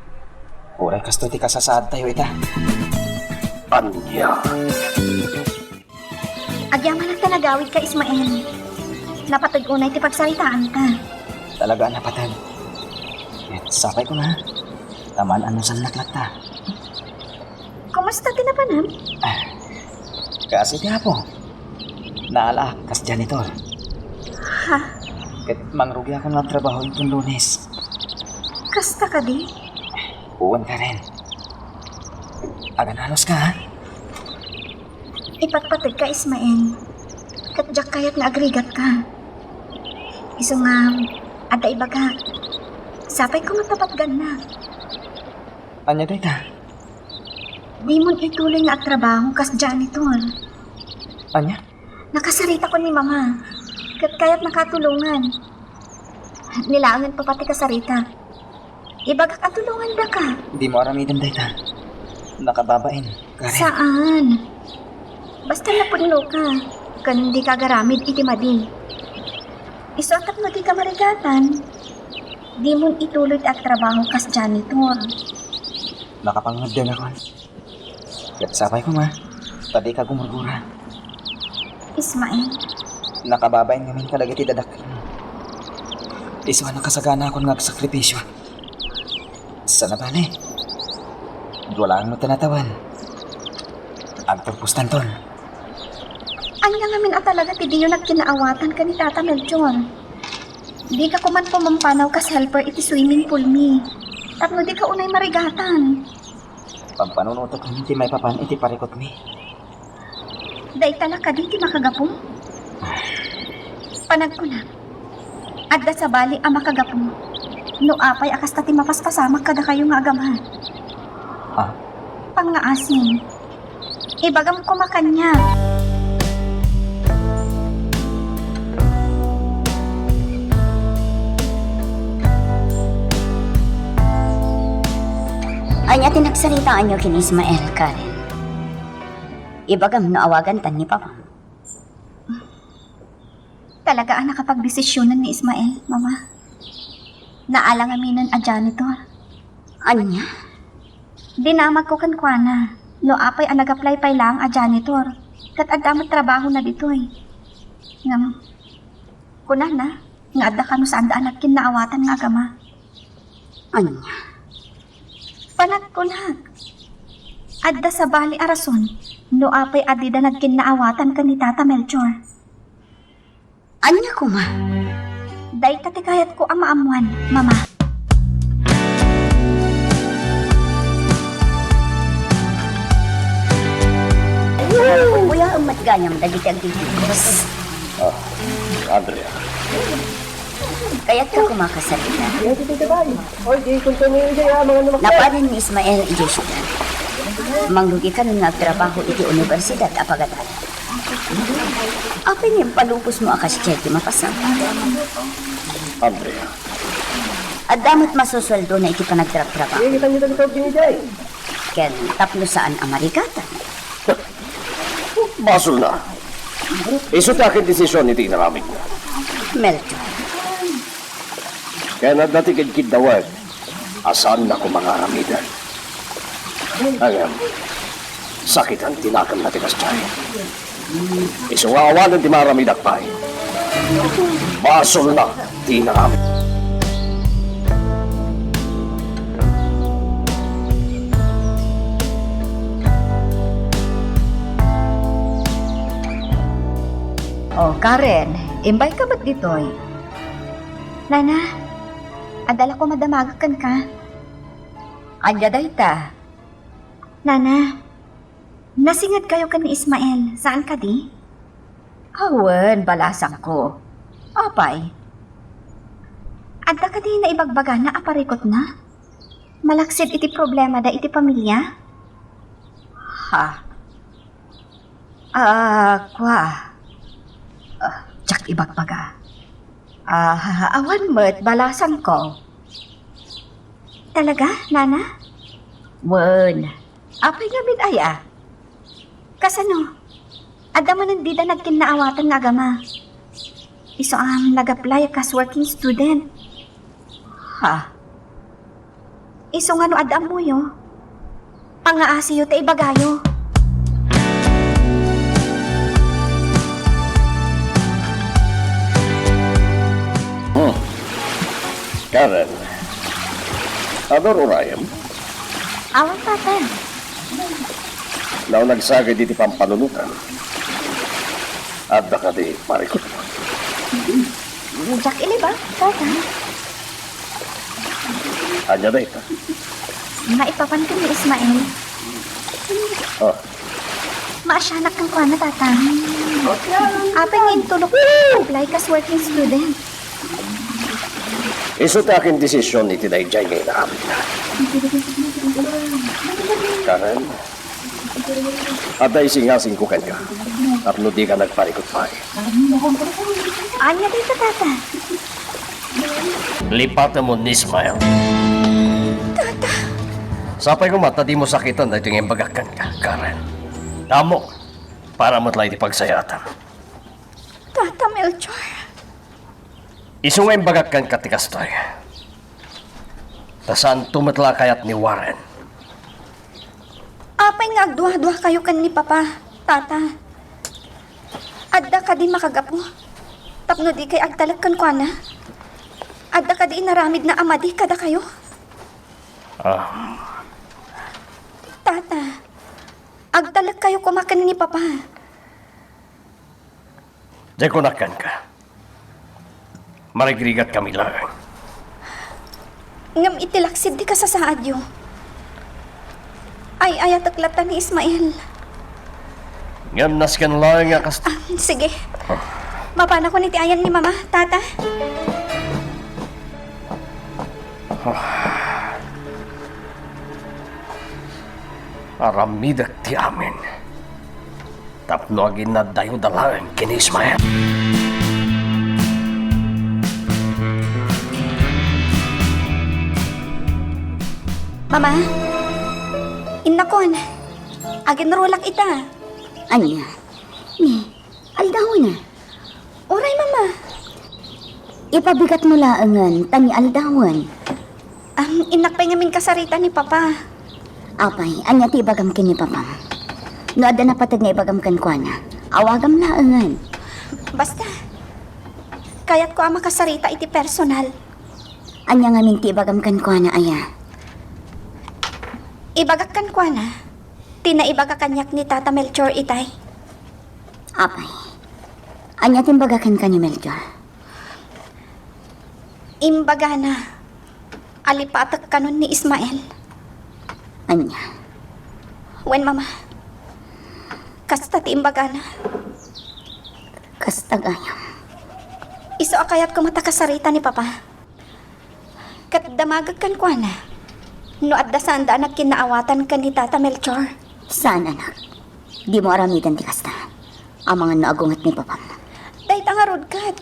Uray kasto ti kasasad tayo ita. Anya. Agyaman ang tanagawid ka, Ismael. Napatag-unay ti pagsaritaan ka. Talaga napatag. At sapay ko ma. Taman anusan naklata. Kumusta tinapanam? Kasi ti hapo. Naala kas janitor. Ha? Ket mangrugi ako ng trabaho itong Lunes. Kasta ka di? Uwan ka rin. Aganalos ka ha? Ipatpatag ka, Ismael. Katjak kayat na agrigat ka. Iso nga, ada ibaga. Sapay ko matapatgan na. Anya day ta? Di mo ituloy nga at trabaho kas janitor. Anya? Nakasarita ko ni Mama. Kat kaya't nakatulungan. Nilangan pa pati kasarita. Ibaga katulungan da ka. Di mo aramidan day ta. Nakababain, Karen. Saan? Basta napunlo ka. Kan hindi ka garamid iti madi. Isotat mo di ka marigatan. Di mo ituloy at trabaho kas janitor. Nakapangad din ako. Ket sapay ko ma. Tadi ka gumurgura. Ismael, Nakababain ngamin kadagiti dadak. Isuan nakasagana akong nagsakripisyo. Sa nabali. Wala mo tanatawan. Ang pagpustan ton. Anya nga min talaga ti diyo nagkinaawatan ka ni Tata Melchor. Di ka kuman pumampanaw kas helper iti swimming pool mi. Tapno di ka unay marigatan. Pagpanunutok kami ti may papan iti parikot mi. Day tala ka di ti makagapong. Panagkunap. Adda sa bali ang makagapong. No apay akas tati mapaspasamak kada kayo nga agamahan. Ah? Pangaasin. Ibagam ko makanya. Anya tinagsalitaan niyo kin Ismael, Karen. Ibagam no awagan tan ni Papa. Talaga ang nakapagdesisyonan ni Ismael, Mama. Naalang aminan a janitor. Anya? Dinamag ko kan kuana. No apay ang nag-apply pa lang a janitor. Kat adamat trabaho na ditoy. Ngam, kuna na, nga adda ka no saan daan at kinaawatan nga agama. Anya? Panagkunag. Adda sa bali arason, no apay adida nagkinaawatan ka ni Tata Melchor. Anya ko ma? Day tatikayat ko ang maamuan, Mama. Kuya, ang matganyam dagiti ang titigos. Andrea, Kaya't ka kumakasalita. Napanin ni Ismael Ijesita. Manglugi ka nung nagtrabaho iti universidad apagatan. Apin yung palupos mo akas cheque mapasang. Andrea, At damot masusweldo na iti panagtrabaho. Ken tapno saan ang marigatan. basol na. Iso ta akin desisyon iti inaramid na. Melchor, Kaya na dati kid dawag, asan na ko mga aramidan. Agam, sakit ang tinakam na tikas chay. Iso awalan di maramidak pa. Basol na, di naramid. Oh, Karen, imbay ka ba't ditoy? Nana, adala ko madamagakan ka. Anya day ta. Nana, nasingad kayo ka ni Ismael. Saan ka di? Awen, balasang ko. Apay. Adda ka di na ibagbaga na aparikot na? Malaksid iti problema da iti pamilya? Ha? Kwa. Tsak ibagbaga. Awan mo't balasang ko. Talaga, Nana? Wen, apay nga bit ay Kasano? Adda man hindi da nagkinaawatan nga agama. Iso ang nag-apply kas working student. Ha? Iso nga no adda mo yo. Pangaasiyo ta ibagayo. Karen, ador urayam, Awan tata. na nagsagay diti pampanunutan. At baka di parikot mo. Jak ili ba, tata? Anya na ito. Maipapan ka ni Ismael. Oh, Maasyanak kang kuha na, tata. Apay ngayon tulok apply kas working student. iso ta akin desisyon iti daigay ngayon na amin na. Karen, aday singasing ko kanya. At no di ka nagparikot pa. Anya dito, tata. Lipatan mo ni Ismael. Sapay ko mata, di mo sakitan na itong embagakan ka, Karen. Tamo, para matlay di pagsayatan. Tata Melchor. Isong embagakan ka tikastoy. Tasaan tumatla kayat ni Warren. Apay nga agduha-duha kayo kan ni Papa, tata. Adda ka di makagapo. Tapno di kay agtalag kan kuana. Adda ka di inaramid na amadi kada kayo. Tata, agdalag kayo kumakan ni Papa. Diyan ko nakan ka. Marigrigat kami lang. Ngam itilaksid di ka sa saadyo. Ay, ayataklatan ni Ismael. Ngam naskan lang nga kas... Sige. Mapana ko niti ayan ni Mama, Tata. Aramidak ti amin. Tapno agin na dayo dalaan kini Ismael. Mama, inakon. Agin rulak ita. Anya? Ni, aldaw na. Oray, Mama. Ipabigat mo laangan, tani aldawan. Inak pa ngamin kasarita ni Papa. Apay, anya ti ibagam kini Papa. No ada na patag nga ibagam kan kwa na. Awagam laangan. Basta. Kayat ko ama kasarita iti personal. Anya nga min ti ibagam kan kwa na aya. Ibagakan ko na. Tinaibagakanyak ni Tata Melchor itay. Apay, anya timbagakan ka ni Melchor. Imbaga na. Alipatak kanon ni Ismael. Anya? Wen, Mama. Kasta ti imbaga na. Kastagayam. Iso akayat ko matakasarita ni Papa. Kat damagagkan ko na. No adda sanda anak kinaawatan ka ni Tata Melchor. Saan anak? Di mo aramidan ti kasta. Ang mga naagungat ni Papa. Dahit ang arod kat.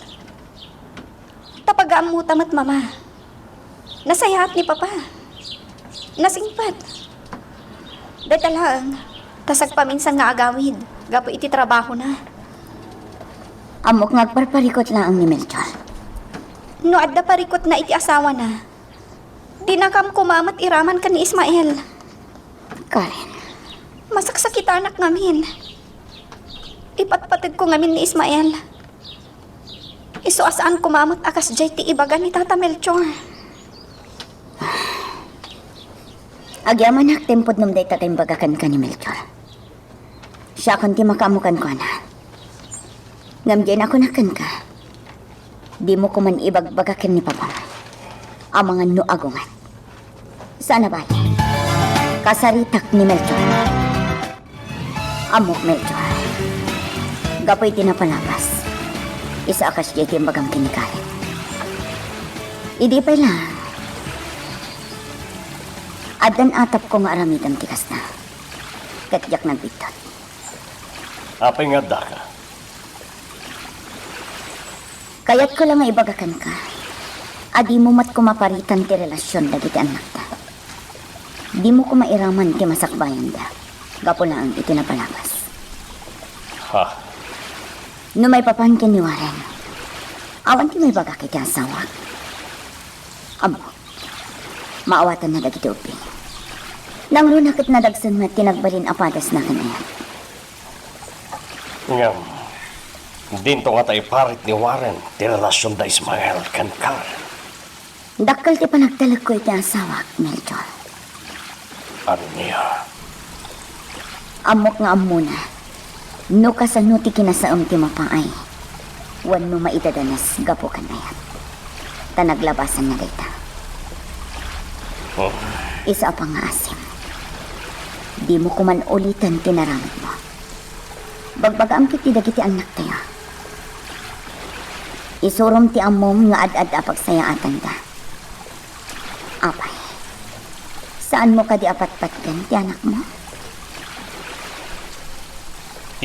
Tapagaam mo tamat, Mama. Nasayahat ni Papa. Nasingpat. Dahit alang, tasag paminsan nga agawid. Gapo iti trabaho na. Amok ngagparparikot lang ni Melchor. No adda parikot na iti asawa na. Di na kam kumamat iraman ka ni Ismael. Karen, Masaksakita anak ngamin. Ipatpatid ko ngamin ni Ismael. Iso asaan kumamot akas jay ti ibaga ni Tata Melchor. agyaman hak tempod nung day tatay bagakan ka ni Melchor. Siya kon ti makamukan ko na. Ngamdyan ako nakan ka. Di mo ko man ibagbagakan ni Papa. Ang mga nuagungan. Sana ba? Kasaritak ni Melchor. Amok Melchor. Gapoy tinapalapas. Isa akas jay ti bagang kinikarin. Idi pa lang. Adan atap ko nga aramitam tikas na. Katyak ng bitot. Apay nga da ka. Kaya't ko lang nga ibagakan ka. Adi mo mat ko maparitan ti relasyon dagiti anak ta. Di mo ko mairaman ti masakbayan da. Gapo lang iti napalapas. Ha? No may papangkin ni Warren. Awan ti may baga kiti asawa. Amo. Maawatan na dagiti uping. Nang runakit na dagsan nga tinagbalin apadas na kanayan. Ngam. Dinto nga tayo parit ni Warren. Ti relasyon da Ismael kan Karen. Dakkel ti panagtalag ko iti asawa, Melchor. Ano niya? Amok nga amuna. No kasano ti kinasaom ti mapaay. Wan no maidadanas gapo kanayan. Tanaglabasan na dayta. Oh. Isa pa nga asim. Di mo kuman ulitan tinaramid mo. Bagbagaam kiti dagiti anak tayo. Isurom ti amom nga ad-ad apagsayaatan da. Apay, saan mo ka di apat-patgan ti anak mo?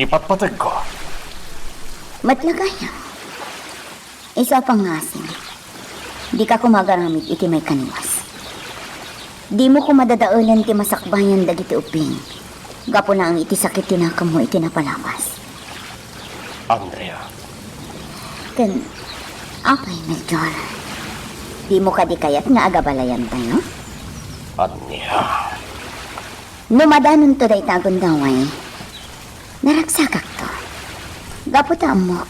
Ipatpatag ko. Matlagayang. Isa pa nga asim. Di ka kumagaramid iti may kaniwas. Di mo ko madadaulan ti masakbayan dagiti uping. Gapo na ang iti sakit tinakam mo iti napalapas. Andrea. Ken, apay Melchor. Di mo ka di kayat nga agabalayan tayo? Andrea. Numadanon to day tagon daway. Naragsakak to. Gapo ta amok.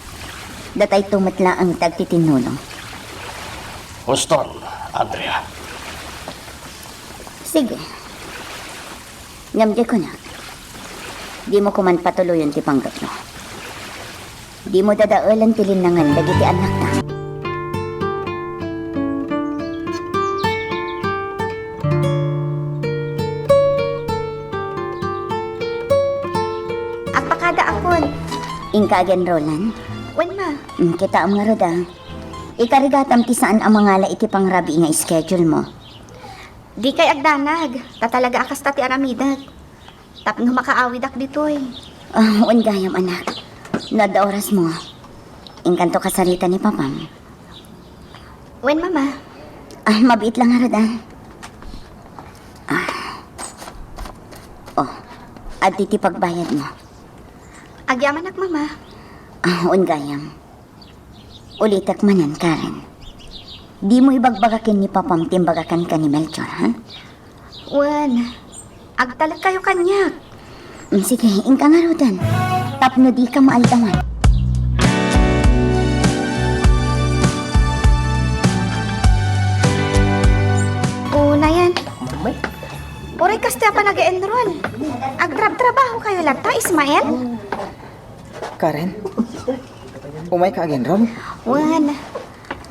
Datay tumatla ang tagtitinulong. Huston, Andrea. Sige. Ngamdi ko na. Di mo kuman patuloy ti panggap no. Di mo dadaulan ti linangan dagiti anak ta. Agpakada akon. Ingkagen Roland. Wen ma. Kita ang nga roda. Ikarigatam ti saan ang mga la iti pangrabi nga schedule mo. Di kay agdanag. Tatalaga akas tati aramidag. Tapno makaawid ak ditoy. Un gayam anak. Nada oras mo. Ingkanto kasarita ni papam. Wen mama. Mabiit lang nga roda. Adi ti pagbayad mo. Agyaman ak mama. Un gayam. Ulitak manan, Karen. Di mo ibagbagakin ni papam timbagakan ka ni Melchor, ha? Wen. Agtalag kayo kanyak. Sige, ingka nga rodan. Tapno di ka maaldawan. Una yan. Oray kasta pa nag-enroll. Agtrab-trabaho kayo lang ta, Ismael? Karen? Umay ka again, Ron? Wen.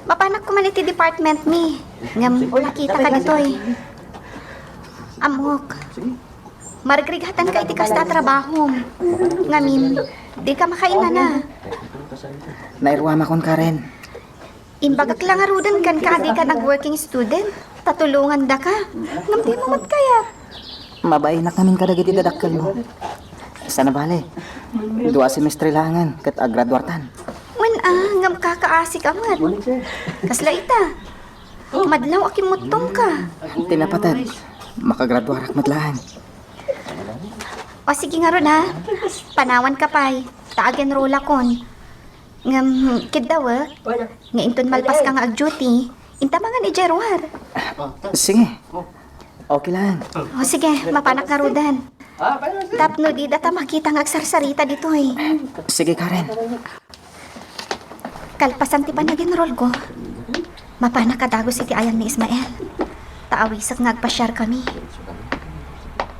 Mapanak ko man iti department mi. Ngam, nakita ka ditoy. Amok. Marigrigatan ka iti kasta trabaho. Ngamin, di ka makaina na. Nairwama kon, Karen. Imbagak lang arudan kan ka di ka nag-working student. Tatulungan da ka. Ngam di mo mat kaya. Mabainak namin kadagiti dadakkel mo. Sana bale. 2 semestre langan kat agraduartan. Wen ngam kakaasik amat. Kasla ita. Madlaw akimutong ka. Tinapatad. Makagraduarak matlahan. O sige nga ron ha. Panawan ka pa'y. Taagen rola kon. Ngam, kid daw nga inton malpas ka nga ag-duty. Intamangan ni Jerwar. Sige. Okay lang. O sige, mapanak nga rudan. Tapno di data makita nga agsarsarita dito eh. Sige, Karen. Kalpasan ti pa nag-enroll ko. Mapanak kadagos iti ayan ni Ismael. Taawisak nga agpasyar kami.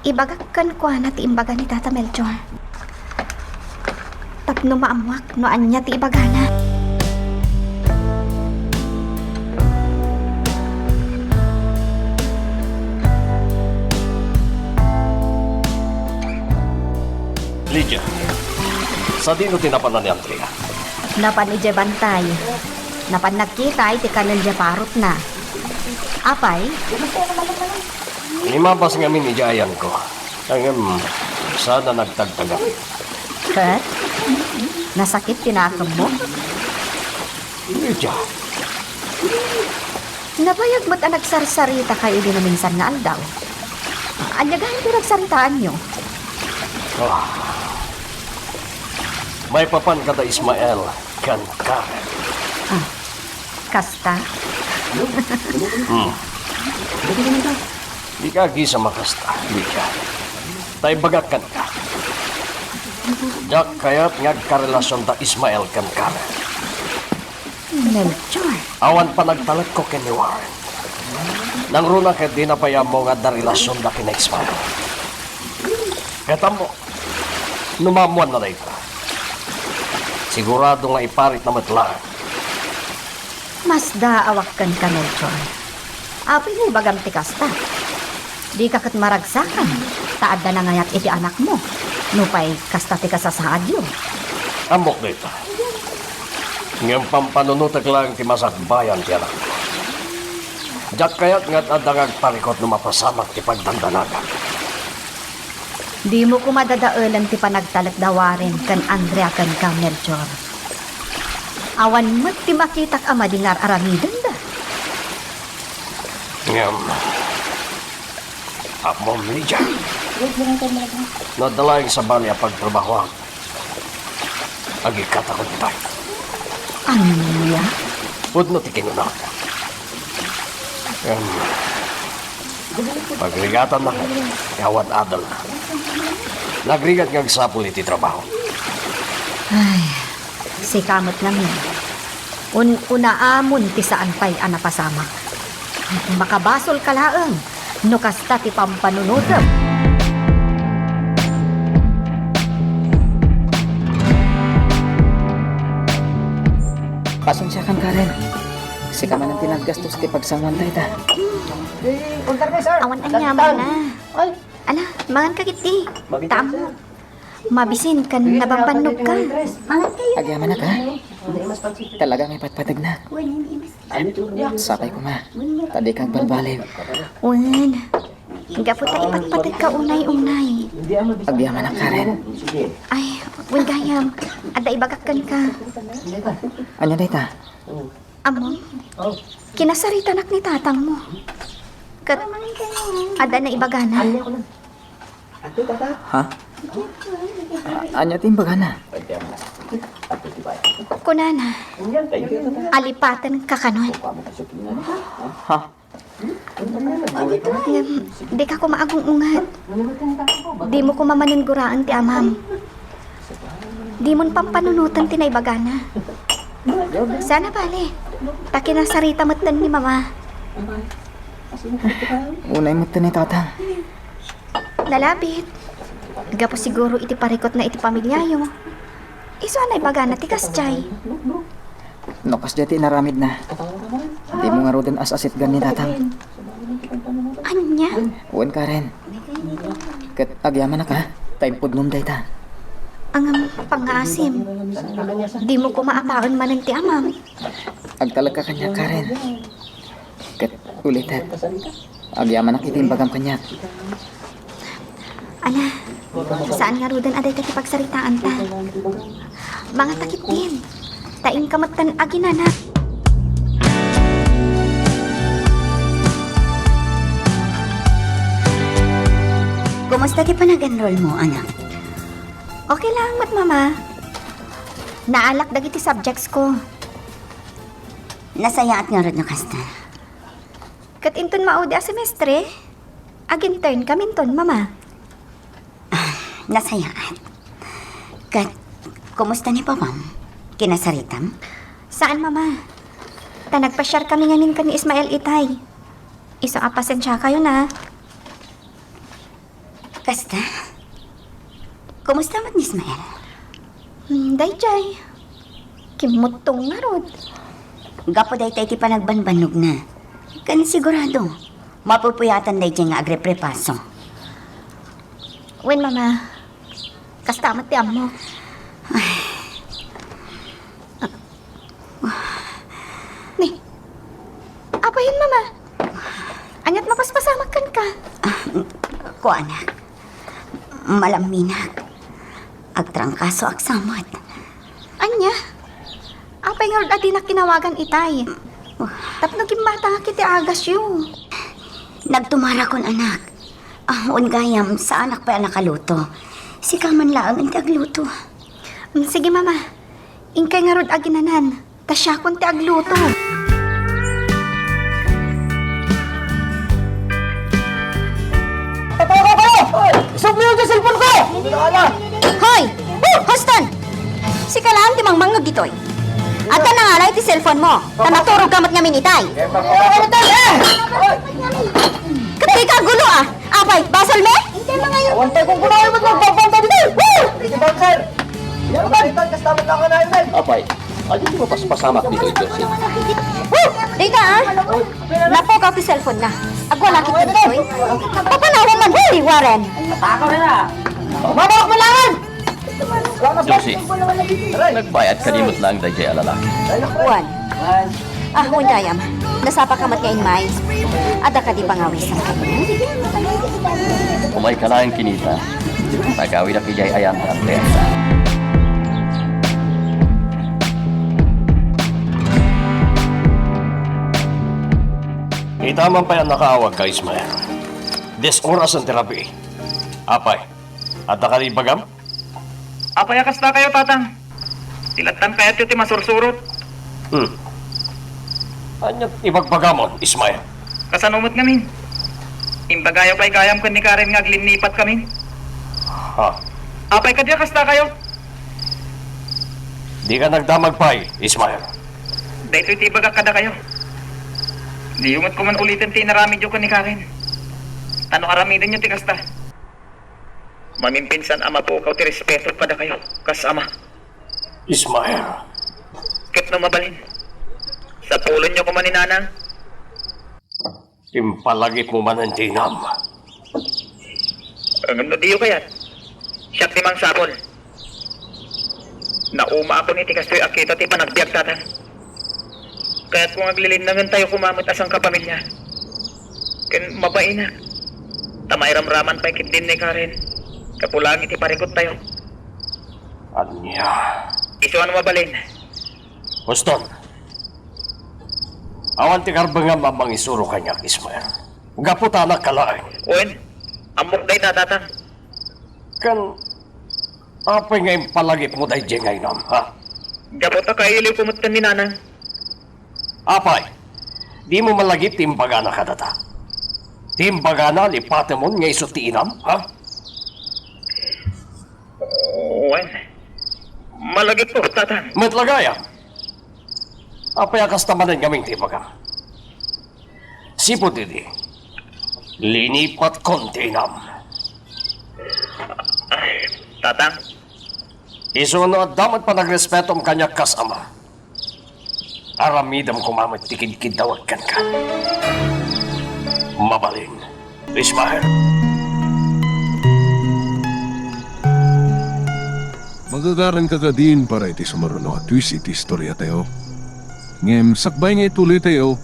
Ibagak kan kwa na ti imbaga ni Tata Melchor. Tapno maamwak no anya ti ibagana. Lydia, sa dino tinapanan ni Andrea? Napan ni Bantay. Napan nagkita iti kanan parot na. Apay? Limabas nga min ijayan ko. Ang sana nagtagtagan. Kat? Nasakit tinakam mo? Lydia, Nabayag mo't ang nagsarsarita kayo din na minsan nga aldaw. Anyagahan pinagsaritaan nyo. may papan kada Ismael kan Karen. Kasta? Di ka gisa makasta, Lydia. Tay bagakan ka. Jak kayat ngagkarelasyon ta Ismael kan Karen. Melchor. Awan pa nagtalag ko kay ni Warren. Nang runa ket di na paya mo nga da relasyon da kina Ismael. Keta mo, numamuan na ito. Sigurado nga iparit na matlaan. Mas daawak kan ka, Melchor. Apoy mo bagam ti kasta. Di ka kat maragsakan. Taad na nangayat iti anak mo. Nupay kasta ti kasasadyo. Amok dito. Ngayon pampanunutak lang ti masakbayan ti anak ko. Jak kayat nga't adangag parikot na mapasamak ti pagdandanaga. Di mo ko madadaulan ti panagtalag dawarin kan Andrea kan ka, Melchor. Awan mo't ti makitak ama dingar aramidan da. Ngayon, Mom Lydia, nadalaing sa bali ang pagtrabahoan. Agikatakot tayo. Anya? Pudno ti kinunak. Pagrigatan na, yawat adal na. Nagrigat ngag sapul iti trabaho. Ay, si kamot lang yan. Unaamon ti saan pa'y anapasamak. Makabasol ka laang. No kasta ti pampanunutem. Pasensya kan Karen. Si ka man ang tinaggastos ti pagsamuan tayo ta. Awan ang yaman na. Ala, mangan ka kiti. Tamo. Mabisin kan nabambanog ka. Mangan kayo. Agyaman na ka. Talagang ipatpatag na. Sakay ko ma. Tadi kang balbaliw. Wan. Gapo ta ipatpatag ka unay-unay. Agyaman na Karen. Ay, wan gayam. Ada ibagakan ka. Anya day ta? Amo, kinasarita nak ni tatang mo. Kat, ada na ibagana. Ha? Anya timbagana. Kunana, alipatan ka kanon. Ha? Di ka ko maagong ungat. Di mo ko mamanungguraan ti amam. Di mo pampanunutan ti naibagana. Sana bale, takinasarita matan ni mama. Unay mo ni tatang. Lalapit. Gapo siguro iti parikot na iti pamilyayo. Iso anay bagana ti kasjay. Nokas jati naramid na. Di mo nga rodan as-asit gan ni tatang. Anya? Uwan Karen. Kat agyaman na ka. Time pudnom day ta. Ang pangasim. Di mo ko maapaon manan ti amam. Agtalag ka kanya Karen. Kat ulitet. Agyaman na kitimbagam kanya. Ala, saan nga rodan aday kati pagsaritaan ta? Mga takit din. Taing kamatan aginana. Kumusta ti panag-enroll mo, anak? Okay lang, mat mama. Naalak dagiti subjects ko. Nasayaat nga rin na kasta. Kat inton maudi a semestre, agintern kaminton, mama. Nasayaat. Kat, kumusta ni papam? Kinasaritam? Saan, mama? Nagpa-share kami nganin ka ni Ismael Itay. Iso apasensya kayo na. Kasta? Kumusta man ni Ismael? Dayjay. Kimutong nga rod. Gapo day tayo ti panagbanbanog na. Kan sigurado. Mapupuyatan dayjay nga agreprepaso. Wen, mama. Kasta amat ti amo. Ni. Apahin, mama. Anyat mapaspasamakan ka. Ko, anak. Malaminak. Agtrangkaso aksamot. Anya? Apay nga adi na kinawagan itay. Tapno gimbata nga kiti agas yung. Nagtumara kon anak. Ungayam sa anak pa nakaluto. Si kaman laang ang agluto. Sige mama. Ingkay nga rod aginanan. Tasya kon ti agluto. Hoy! Hoston! Si kalaan ti mangmangag ditoy. At na nangalay ti cellphone mo. Na naturog kamat nga minitay. Kati ka gulo ah! Apay, basal me? Hindi na ngayon. Wantay kong kunahin mo magbabanta dito! Sige bang sir! Apay, alin mo paspasamak dito, Joseph? Dika ah! Napokaw ti cellphone na. Agwala kita ditoy. Papanawan man huli, Warren. Mabawak mo langan! Josie, nagbayad kanimot lang dayjay alalaki. Juan. Undayam. Nasapa kamat ngayon, May. Ada ka di pangawisan ka. Umay ka lang kinita. Tagawi na kijay ayam na presa. Itaman pa yan nakaawag ka, Ismael. Des oras ang terapi. Apay, at nakalibagam? Apay kasta kayo, tatang. Tilatan kayo ti masursurot. Anyat ibagbagamon, Ismael. Kasanumot ngamin. Imbagayo pa'y gayam kan ni Karen nga glinipat kami. Ha? Apay ka diya kasta kayo. Di ka nagdamag pa Ismael. Dahil iti baga kada kayo. Di umot ko man ulitin ti naramid yung kan ni Karen. Ano aramidan nyo ti kasta? Mamimpinsan ama po kaw ti respeto kada kayo, kas ama. Ismael, Kit no mabalin. Sa pulon nyo kumaninanang, impalagip mo man ang tinam. ang no diyo kayat. Siya ti mang sapol. Nauma ako ni ti kastoy akita ti panagbiag tatan. Kaya't kung aglilinangan tayo kumamot asang kapamilya. Ken mabainak. Tamay ramraman pa ikit din ni Karen. Kapulangi ti parikot tayo. Anya. Isuan mabalin. Boston. Awan ti karbanga mamang isuro kanya, Ismael. Gaputanak kalaang. Wen, amok day natatang. Kan, apay nga impalagip mo day jengay nam, ha? Gapota kailiw kumutan ni nanang. Apay, di mo malagip timbagana ka data. Timbagana lipate mo nga iso ti inam, ha? Wen, malagip po tatang. Matlagaya. Apay akas tamanan kaming timbaga. Sipo didi. Linipat konti inam. Tatang, Iso no damat pa nagrespeto ang kanya kasama. Aramidam kumamit tikid-kid dawagkan ka. Mabalin. Ismael. Magagaran ka din para iti sumaruno at twist iti istorya tayo. Ngem, sakbay nga ituloy tayo,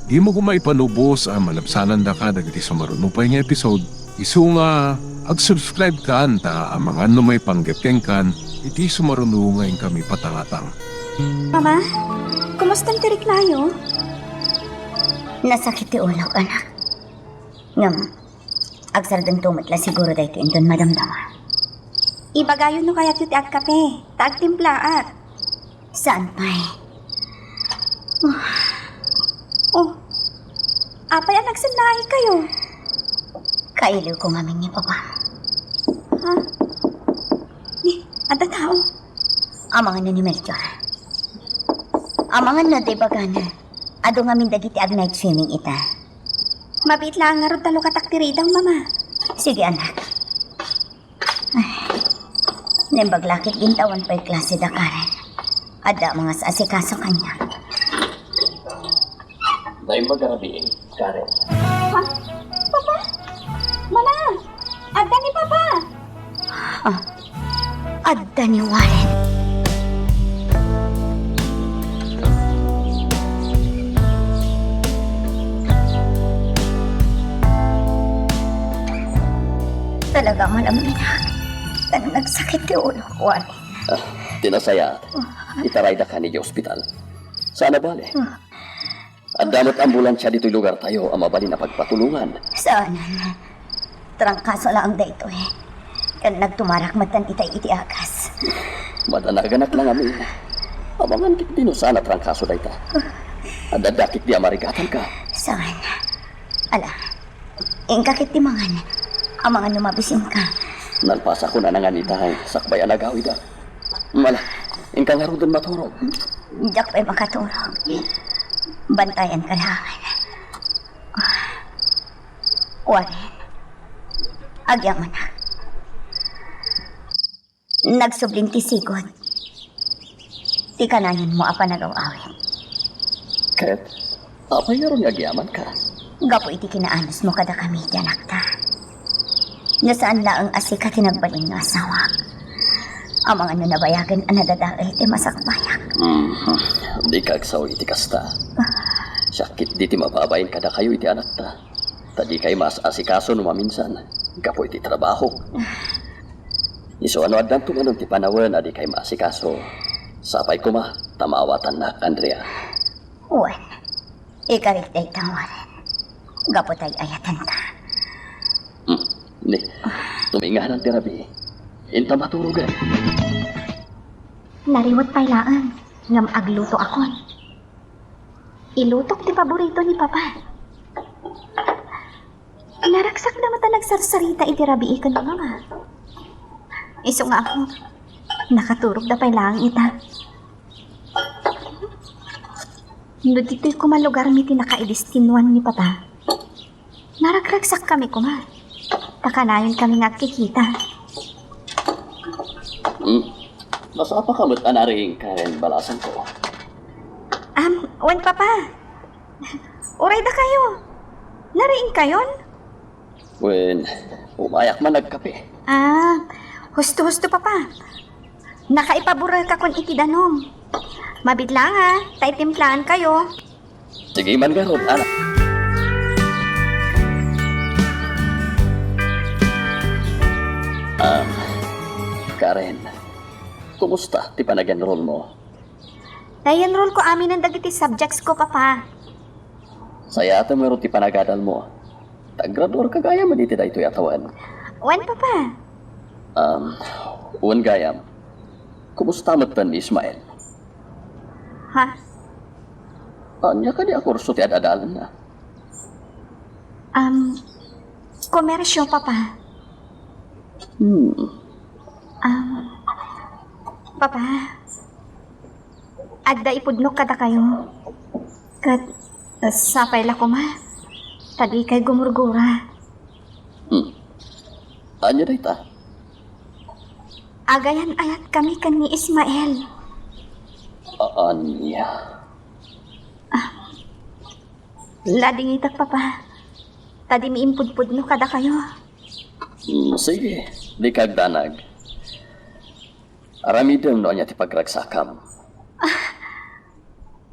di mo kumaipanubos ang malabsanan da ka dagiti sumaruno pa nga episode. Isu nga, ag-subscribe ka anta ang mga may panggapkeng kan, iti sumaruno ngayon kami patangatang. Mama, kumusta ang tirik layo? Nasakit ti ulo, anak. Ngam, agsardan tumatla siguro dahito indon madamdama. Ibagayon no kaya ti agkape, taag timplaat. Saan pa'y? Oh, apay ang nagsandahi kayo. Kailiw ko ngamin ni Papa. Ha? Ni, ada tao. Amangan na ni Melchor. Amangan na di bagana. Ado ngamin dagiti ag night swimming ita. Mabit lang nga ron talo kataktiridang, mama. Sige, anak. Nembaglakit gintawan pa'y klase da Karen. Ada mga saasikaso kanya. Dahil magarabiin, Karen. Ha? Papa? Mama! Ada ni Papa! Adda ni Warren. Talaga malamin na. Tanong nagsakit ti ulo ko, Warren. Tinasaya, itaray da ka ni ospital. Sana bale. At damot ambulansya dito'y lugar tayo ang mabali na pagpatulungan. Saan? Trangkaso lang dito eh. Kan nagtumarak matan itay iti agas. Madanaganak lang amin. Amangan kit dino sana trangkaso da ita. At dadakit di amarigatan ka. Saan? Ala, ingkakit ti mangan. Amangan lumabisin ka. Nalpasa ko na nanganitay, sakbay anagawi da. Mala, ingka nga doon maturog. Diyak pa'y makaturog. Bantayan ka lang. Warren, agyaman na. Nagsubling ti sigod. Ti kanayon mo apa nagaw-awin. Ket, apay nga ron agyaman ka. Gapo iti kinaanos mo kada kami diyanak ta. Nasaan laang asika tinagbalin nga asawa. Ang mga nanabayagan ang nadadaay ti masakbayak. Di ka agsaw iti kasta. Sakit di ti mababayin kada kayo iti anak ta. Tadi kay mas asikaso numaminsan. Gapo iti trabaho. Iso ano adan tunganon ti panawen adi kay maasikaso. Sapay ko ma, tamawatan na, Andrea. Uwan, ikarit day tawaran. Gapo tay ayatan ta. Ni, tumingahan ang terapi. Inta maturugan. Nariwat pa'y laan. Ngam agluto akon. Ilutok ti paborito ni Papa. Naraksak na mata nagsarsarita iti rabi ikan ni Mama. Iso nga ako. Nakaturog da pa'y laan ita. No dito'y kumalugar mi tinakaidistinuan ni Papa. Naragragsak kami kuma. Takanayon kami nga kikita. Mas apa ka mo't anaring Karen balasan ko? Wan papa. Uray da kayo. Nariin kayon? Wen, umayak man nagkape. Husto-husto papa. Nakaipabura ka kon iti danom. Mabidla nga, tay timplaan kayo. Sige man garod, anak. Karen, kumusta ti panag-enroll mo? Nai-enroll ko amin ang dagiti subjects ko, papa. Saya ata meron ti panagadal mo. Tag-graduar ka gaya mo dito dahito yatawan. Wan, papa. Uwan gayam. Kumusta matan ni Ismael? Ha? Anya ka di akurso ti adadalan na. Komersyo, papa. Papa. Agda ipudnok kada kayo. Kat, sapay la ko ma. Tadi kay gumurgura. Anya day ta? Agayan ayat kami kan ni Ismael. Anya? Lading itak, papa. Tadi miimpudpudno kada kayo. Sige, di kagdanag. Aramidem no anya ti pagragsakam.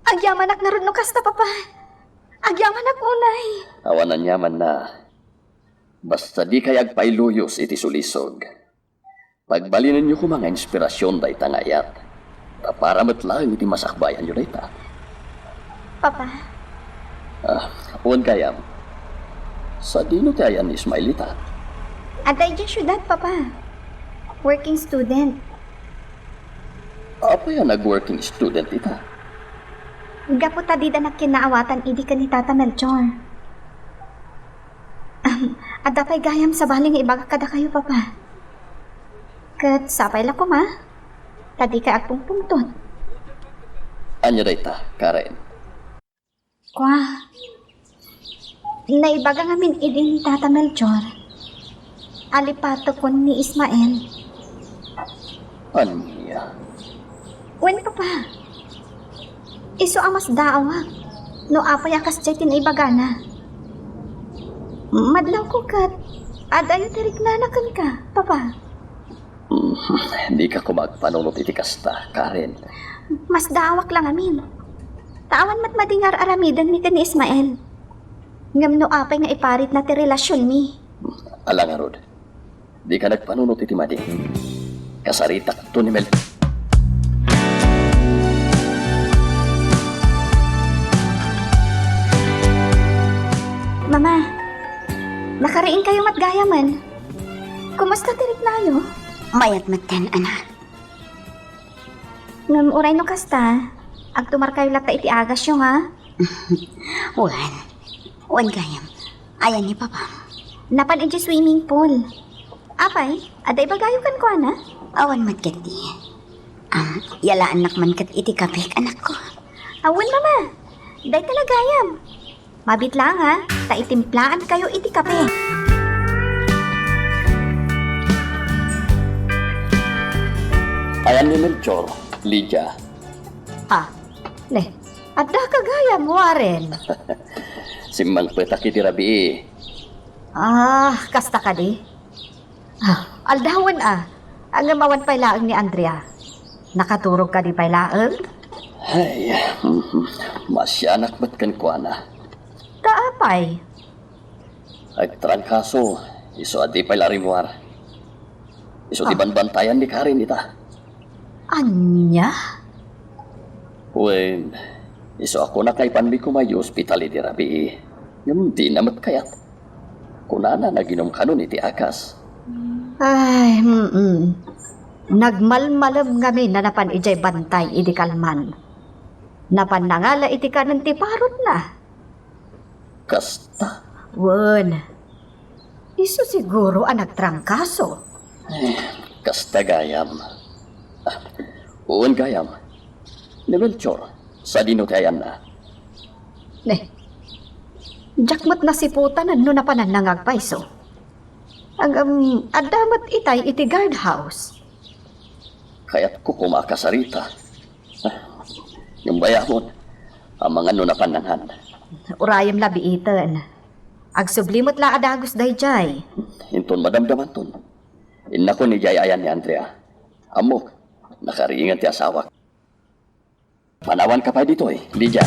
Agyamanak na rin no kasta, papa. Agyamanak unay. Awanan yaman na. Basta di kayag pailuyos iti sulisog. Pagbalinin niyo ko mga inspirasyon day tangayat. Para matlang iti masakbayan nyo day ta. Papa. Uwan kayam. Sa dino ti ayan ni Ismailita. Aday dyan syudad, papa. Working student. Apa yan nag-working student ita? Gapo tadi da nakinaawatan idi ka ni Tata Melchor. Adda pa'y gayam sa baling ibaga kada kayo, papa. Kat sapay la ko, ma. Tadi ka agpong pungtot. Anya day ta, Karen? Kwa. Naibaga ngamin idi ni Tata Melchor. Alipato ko ni Ismael. Anya? Wen, papa. Iso amas daawak. No apay akas jay tinaibaga na. Madlaw ko kat. Adayo tirik nanakan ka, papa. Hindi ka kumagpanulot iti kasta, Karen. Mas daawak lang amin. Tawan mat madingar aramidan mi ni Ismael. Ngam no apay nga iparit na ti relasyon mi. Alang arod. Di ka nagpanunot iti madi. Kasaritak to ni Mel. Mama, nakariin kayo matgayaman. Kumusta tirik nayo? Mayat maten, anak. Ngam uray no kasta, agtumar kayo lata iti agas yung ha? Wan gayam. Ayan ni papa. Napan iti swimming pool. Apay, aday bagayo kan ko, ana? Awan matkati. Yalaan nakman kat iti kapik, anak ko. Awan, mama. Day talagayam. Mabit lang ha, taitimplaan kayo iti kape. Ayan ni Melchor, Lydia. Adda kagayam, Warren. Simmang petak iti rabi. Kasta ka di. Aldawan ang amawan pailaang ni Andrea. Nakaturog ka di pailaang? Ay, masyanak ba't kan kuana? Kaapay. Agtrangkaso, iso adi pailarimuar. Iso di banbantayan ni Karen ita. Anya? Wen, iso ako na kay panmi kumayo ospital iti rabi. Yung di namat kayat. Kunana naginom kanon iti akas. Ay, Nagmalmalam kami na napan ijay bantay iti kalman. Napan nangala iti kanan ti parot na. Kasta? Wen, iso siguro ang nagtrangkaso. Kasta gayam. Uwan gayam. Ni Melchor, sa dino tayan na. Jakmat na siputan no na panan nangagpaiso. Adamat itay iti guardhouse. Kaya't ko kumakasarita. Yung bayamon, ang mga nunapanangan. Urayam labi itan. Agsublimot la adagos dayjay. Inton madamdaman ton. Inako ni Jayayan ni Andrea. Amok, nakariingan ti asawa. Manawan ka pa dito Lydia.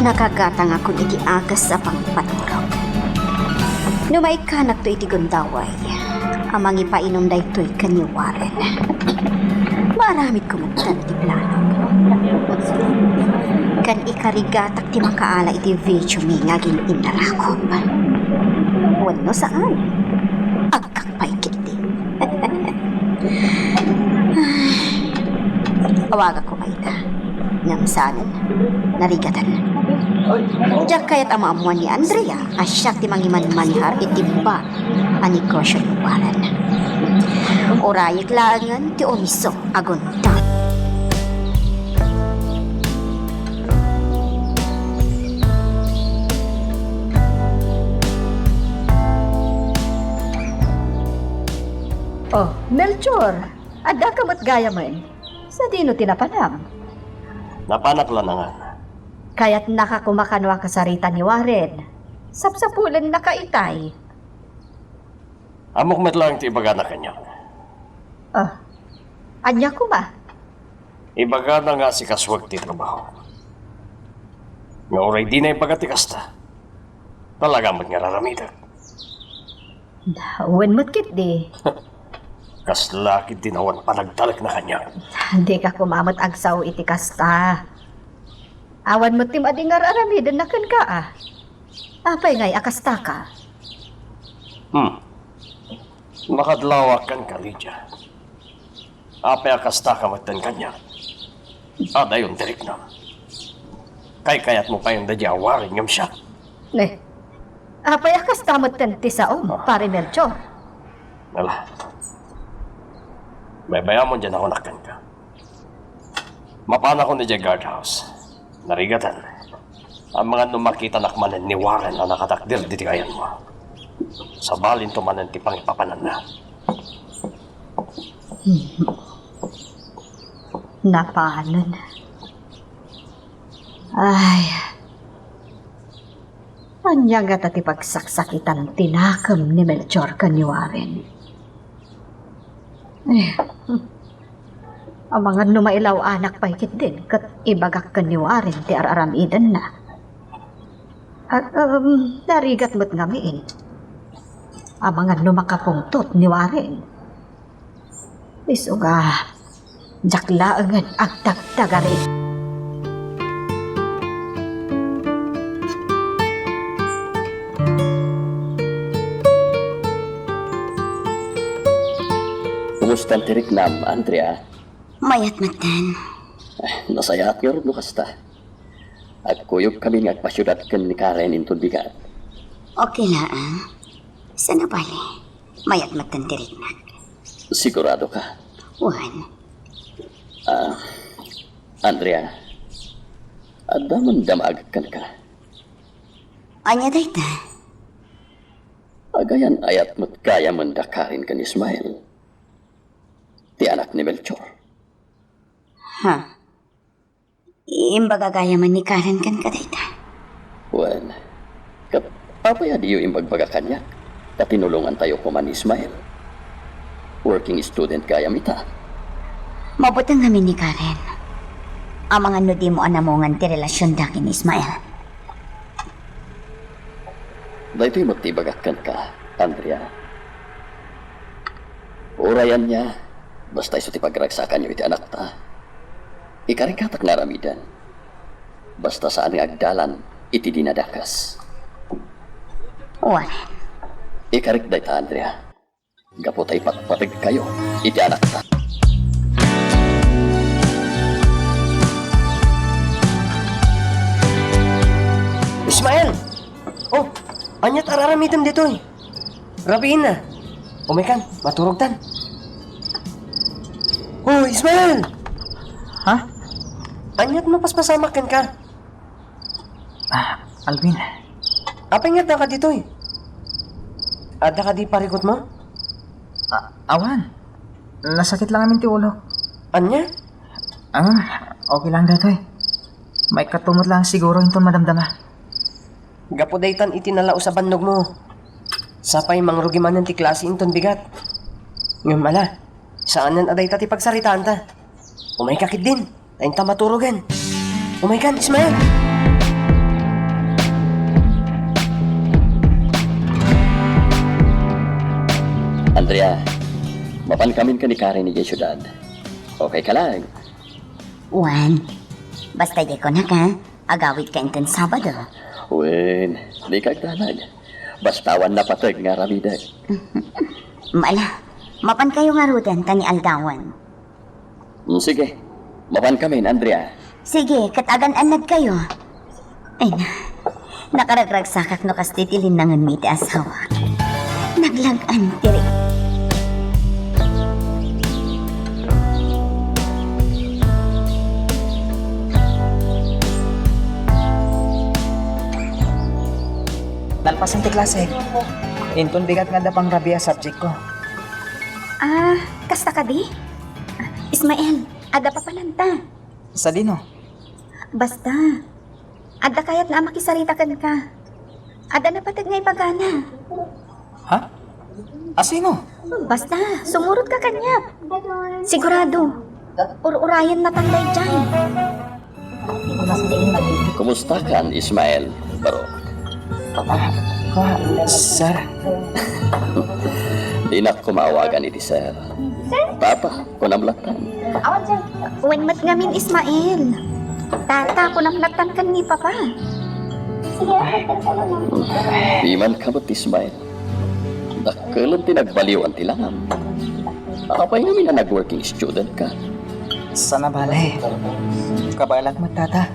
Nakagatang ako iti agas sa pangpaturog. Numay kanak to iti gundaway. Amang ipainom da ito'y kaniwaren. Maramit kumuntan iti plano. Kan ikarigatak ti makaala iti video mi nga gininarakop. Wano saan? Agkakpaikit di. Awaga ko kayo na. Ngamsanan, narigatan. Diyak kaya't amaamuan ni Andrea, asyak ti mangiman-manhar itimba ang negosyo ni Warren. Orayik laangan ti omiso agonta. Oh, Melchor, ada ka mat gaya man. Sa dino tinapanam. Napanak lang na nga. Kaya't nakakumakanwa kasarita ni Warren. Sapsapulan na kaitay. Amok met lang ti ibaga na kanya. Anya ko ba? Ibaga na nga si kaswag ti trabaho. Nga oray di na ibaga ti kasta. Talaga mat nga raramitan. Uwan mo't kit di. Kaslakit dinawan panagtalak na kanya. Hindi ka kumamot agsaw iti kasta. Awan mo tim adingar aramidan na kan ka Apay ngay akasta ka. Makadlawak kan ka, Lydia. Apay akasta ka matan kanya. Dayon tirik na. Kayat mo pa yung dadya awarin ngam siya. Ne, apay akasta matan ti saom, pare Melchor. Wala. May bayamon dyan ako nakan ka. Mapana ko ni dyan guardhouse. Narigatan. Ang mga numakita nakmanan ni Warren na nakatakdir diti kayan mo. Sa balin tumanan ti pangipapanan na. Napanan. Ay. Anya nga ti pagsaksakitan tinakam ni Melchor kan ni Warren. Ang mga numailaw anak paikit din kat ibagak kan ni Warren ti araramidan na. At narigat mo't ngamiin. Ang mga numakapungtot ni Warren. Isuga, jaklaangan agtagtagari. Kumusta ang tirik nam, Andrea? Mayat matan. Nasayaat nga rin kasta. Agkuyog kami nga agpasyudat kan ni Karen into bigat. Okay na Sana bali. Mayat matan tirik na. Sigurado ka? Wan. Andrea, adaman damag kan ka. Anya dayta? Agayan ayat mo't kaya mandakarin kan Ismael. Ti anak ni Melchor. Imbaga gaya man ni Karen kan kadayta. Well, kapapaya diyo imbagbaga kanya. Katinulungan tayo ko man Ismael. Working student kaya mita. Mabutang namin ni Karen. Ang mga nudi mo anamongan ti relasyon dakin ni Ismael. Dahito'y magtibagakan ka, Andrea. Urayan niya, basta iso ti pagragsakan niyo iti anak ta. Ikarikatak na ramidan. Basta saan nga agdalan, iti dinadakas. Warren. Ikarik day ta, Andrea. Gapo tayo patpatag kayo, iti anak ta. Ismael! Oh, anyat araramitam dito Rabiin na. Umikan, maturog tan. Oh, Ismael! Ha? Anyat mapaspasamakan ka. Alvin, Apa nga ka dito eh? Ada ka di parikot mo? awan. Nasakit lang amin ti ulo. Anya? Okay lang dito eh. May katumot lang siguro yung madamdama. Gapodaytan itinalao sa bandog mo. Sapay mangrugi man ng ti klase inton bigat. Ngayon mala, saan nan aday ti pagsaritaan ta? Umay kakit din, tayin ta maturugan. Umay kan, Ismael! Andrea, mapankamin ka ni Karen ni Syudad. Okay ka lang. Juan, basta di ko na ka, agawid ka inton Sabado. Wen, di kagdalag. Bastawan na patag nga ramida. Mala, mapan kayo nga rudan tani aldawan. Sige, mapankamin, Andrea. Sige, katagan-anad kayo. Ay na, nakaragragsakak no kastitilin nangan mi ti asawa. Naglagan tiri. Nalpasan ti klase. Inton bigat nga da pang rabia subject ko. Kasta ka di? Ismael, ada pa pananta. Sa dino? Basta, ada kayat na makisarita kan ka. Ada na patag nga ipagana. Ha? Asino? Basta, sumurot ka kanya. Sigurado, urayan na tanday dyan. Kumusta kan, Ismael? Baro, Sir. di na kumawagan iti sir. Papa, kunamlatan. Uwan mat ngamin, Ismael. Tata, kunamlatan kan ni Papa. Di man kamot, Ismael. Dakalan tinagbaliwan ti langam. Apay namin na nag-working student ka. Sana balay. Kabalat mo, tata.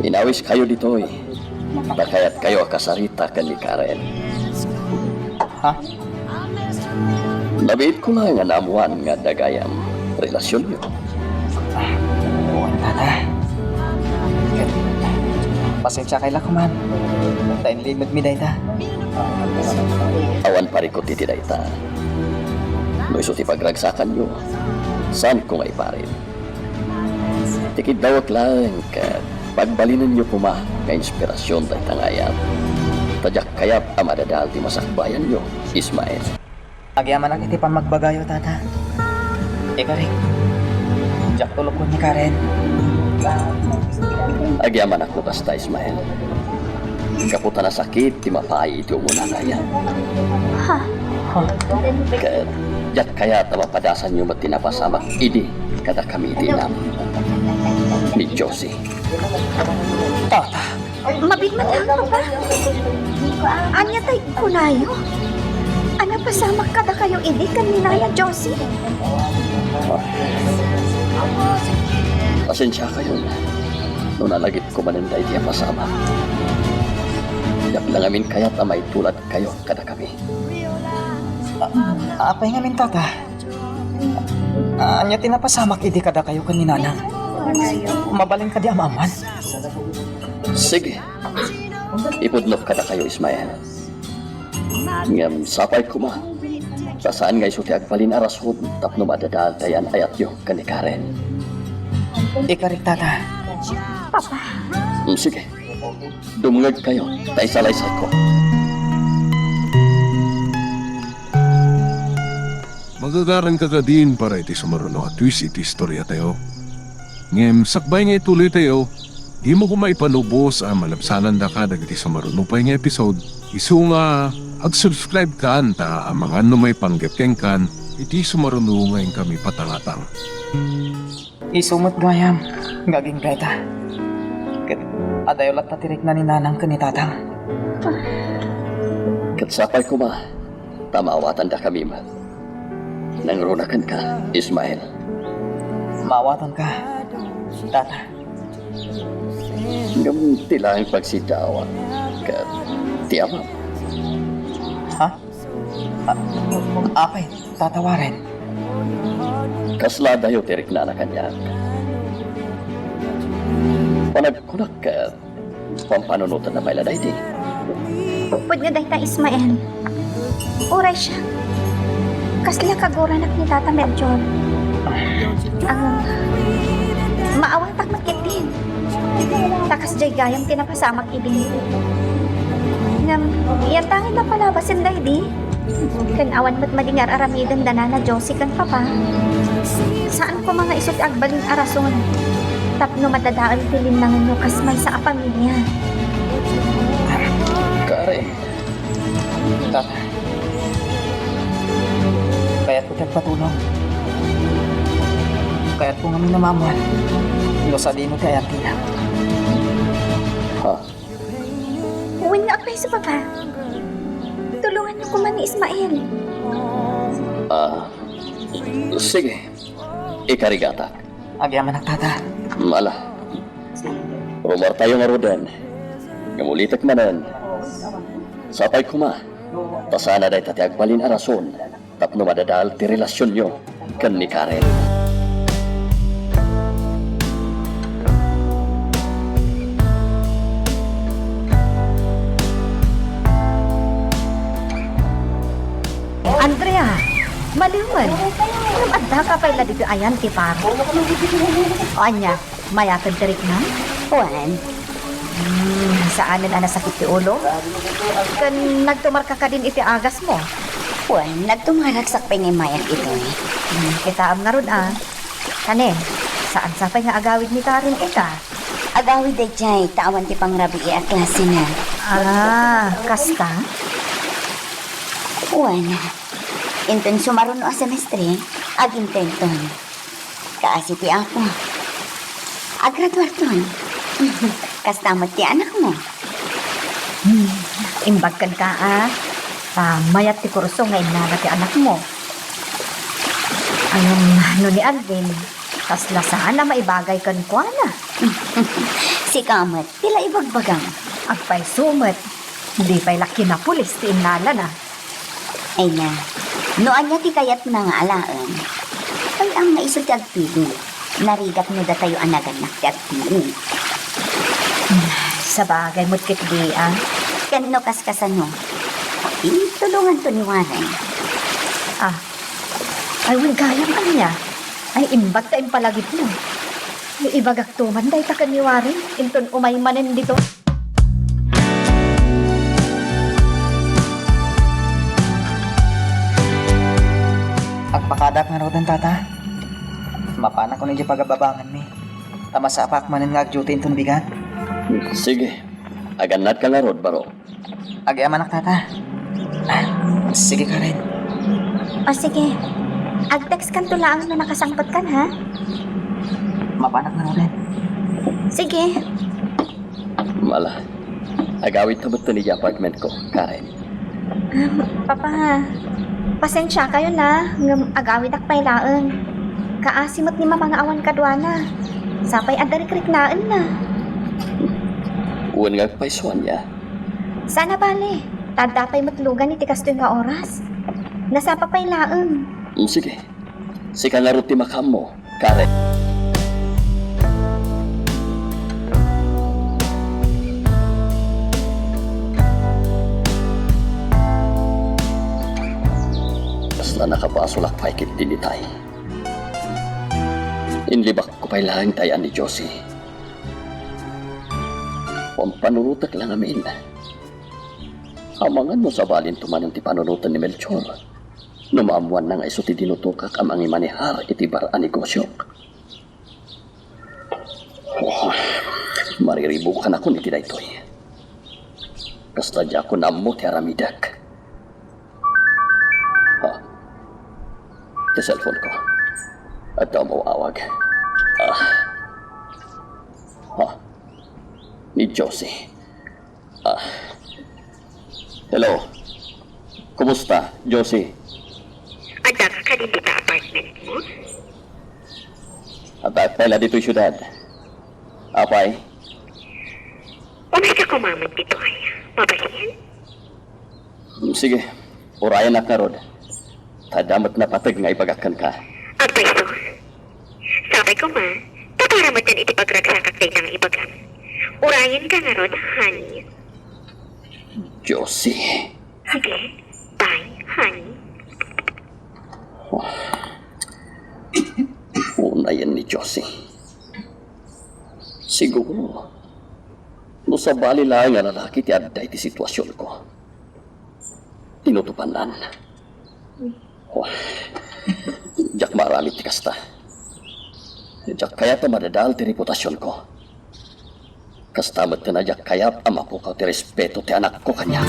Inawis kayo ditoy. Bakayat kayo kasarita kan ni Karen. Ha? Nabiit ko lang nga namuan nga dagayam relasyon nyo. Uwan, tata. Pasensya kay lakuman. Dahil limit mi dayta. Awan parikot iti dayta. No iso ti pagragsakan nyo. Saan ko nga iparin? Tikid dawak lang ka pagbalinan nyo kuma nga inspirasyon day tangayam. Tadyak kayap amadadal ti masakbayan nyo, Ismael. Agyaman ang iti pa magbagayo, tata. Ikaw rin. Diyak tulog ko ni Karen. Agyaman ako basta, Ismael. Kaputa na sakit, ti mapay iti umuna kaya. Kat, diyak kaya tamapadasan nyo matinapasamak idi kada kami dinam. Ni Josie. Tata. Mabigman lang ka pa. Anya tay kunayo. Ana pasamak kada kayo idi kaninaya, Josie. Pasensya kayo na. Nung nalagit ko mananday diya pasama. Yak lang amin kaya't amay tulad kayo kada kami. Apay nga min, tata. Anya tinapasamak idi kada kayo kaninanang. Mabaling ka di amaman. Sige. Ipudlok kada kayo, Ismael. Ngam sapay kuma. Sasaan nga iso ti agbalin arasod tapno madadal tayan ayat yo kani Karen. Ikarik, tata. Sige. Dumungag kayo. Tay salaysay ko. Magagaran ka ka din para iti sumaruno at twist iti istorya tayo. Ngem, sakbay nga ituloy tayo, di mo kumaipanubos ang malabsanan da ka dagiti sumaruno pa nga episode. Isu nga, ag-subscribe ka ta ang mga may panggapkeng kan, iti sumaruno ngayon kami patangatang. Isumot gayam. Gaging gaita. Kat adayolat patirik na ni nanang kanitatang. Katsapay kuma. Tamawatan da kami man. Nangrunakan ka, Ismael. Mawatan ka, tata. Ngam tilang pagsidawa. Kat tiyama. Ha? Apay, tatawarin. Kasla dayo tirik na na kanya. Panagkunak ka, pampanunutan na maila dahi di. Upod nga dahi ta Ismael. Uray siya. Kasla kagoranak ni Tata Melchor. Maawang takmakit din. Takas jay gayam tinapasamak ibin. Ngam, iyatangin na palabasin dahi di. Kan awan mo't madingar aramidan danana Josie kan papa. Saan ko mga isot agbalin arason? Tapno matadaan tilin ng inyo kasmay sa pamilya. Karen, Tata. Kaya't ko patulong. Kaya't ko kami namamuhan. Losa di mo kaya tina. ha? Uwin nga ako sa papa. Tulungan niyo ko man ni Ismael. Sige. Ikarigatak. Agyaman ang tata. Mala. Rumor tayo nga rodan. Ngamulitak manan. Sapay kuma. Tasana day tati agbalin arason. Tapno madadal ti relasyon nyo. Kan ni Karen. Andrea, maliwan. Anong adda ka pala dito ayan, tipar? O anya, mayakad ka rin na? Juan, Saanan ana sakit ti ulo? Kan nagtumar ka din iti agas mo. Juan, nagtumaragsak pa ni Mayan ito eh. Kita am nga ron Kane, saan sapay nga agawid ni Karen ita? Agawid ay jay, tawan ti pangrabi at klase na. Kasta? Juan, inton sumaron o semestre, agintenton. Kaasi ti ako. Agradwarton. Kastamot ti anak mo. Imbag kan ka mayat ti kurso nga inala ti anak mo. Ayong no ni Alvin, kasla saan na maibagay kan ko na. Si Kamat, tila ibagbagang. Agpay sumet, di pa'y laki na pulis ti inala na. Ay na, noan niya ti kayat na nga alaan. Ay ang naisod ti agpili. Narigat mo da tayo anaganak ti agpili. Sa bagay mo't kitdi Kano kaskasan mo? Tulungan to ni Warren. Ay win gayang kanya. Ay imbat ta impalagip mo. Yung ibagak tuman day ta kaniwarin. Inton umaymanen dito. Agpakadak nga rin tata. Mapana ko na di pagababangan mi. Tama sa apakmanan nga agdutin ton bigat. Sige. Aganat ka nga rod, baro. Agyaman ang tata. Sige ka rin. O sige, agtext kan tulaang na nakasangpot kan ha? Mapanak nga rin. Sige. Mala. Agawit tabot to ni apartment ko, Karen. Papa, pasensya kayo na. Ngam agawid ak pailaan. Kaasimot ni mamang awan kadwana. Sapay adarikrik naan na. Uwan nga paisuan niya. Sana bale, tadapay matlugan iti kastoy nga oras. Nasapa pailaan. Sige. Sika nga rod ti makam mo, Karen. Kasla nakapasulak paikit din itay. Inlibak ko pa'y lahing tayan ni Josie. Pampanurutak lang amin. Hamangan mo sa balin tumanan ti panunutan ni Melchor. Numamuan na nga iso ti dinutukak ang mga manihar iti baraan negosyo. Mariribukan ako ni Tinaytoy. Kasta di ako namo ti aramidak. Ti cellphone ko. At daw mawawag. Ni Josie. Hello. Kumusta, Josie? Ada ka din dito apartment mo? At pala dito'y syudad. Apay? Umay ka kumamot dito ay mabahin? Sige. Urayan at narod. Tadamat na patag nga ipagakan ka. Agpay sus, ko ma. Para mo tan iti pagragsakak day ng ibagan. Urayan ka nga ron, honey. Josie. Sige, bye, honey. Una yan ni Josie. Siguro, no sa bali lang nga lalaki ti adday ti sitwasyon ko. Tinutupanan. Oh, jak marami ti kasta. Jak kaya ta madadal ti reputasyon ko. Kastamat na jak kaya amapukaw ti respeto ti anak ko kanya.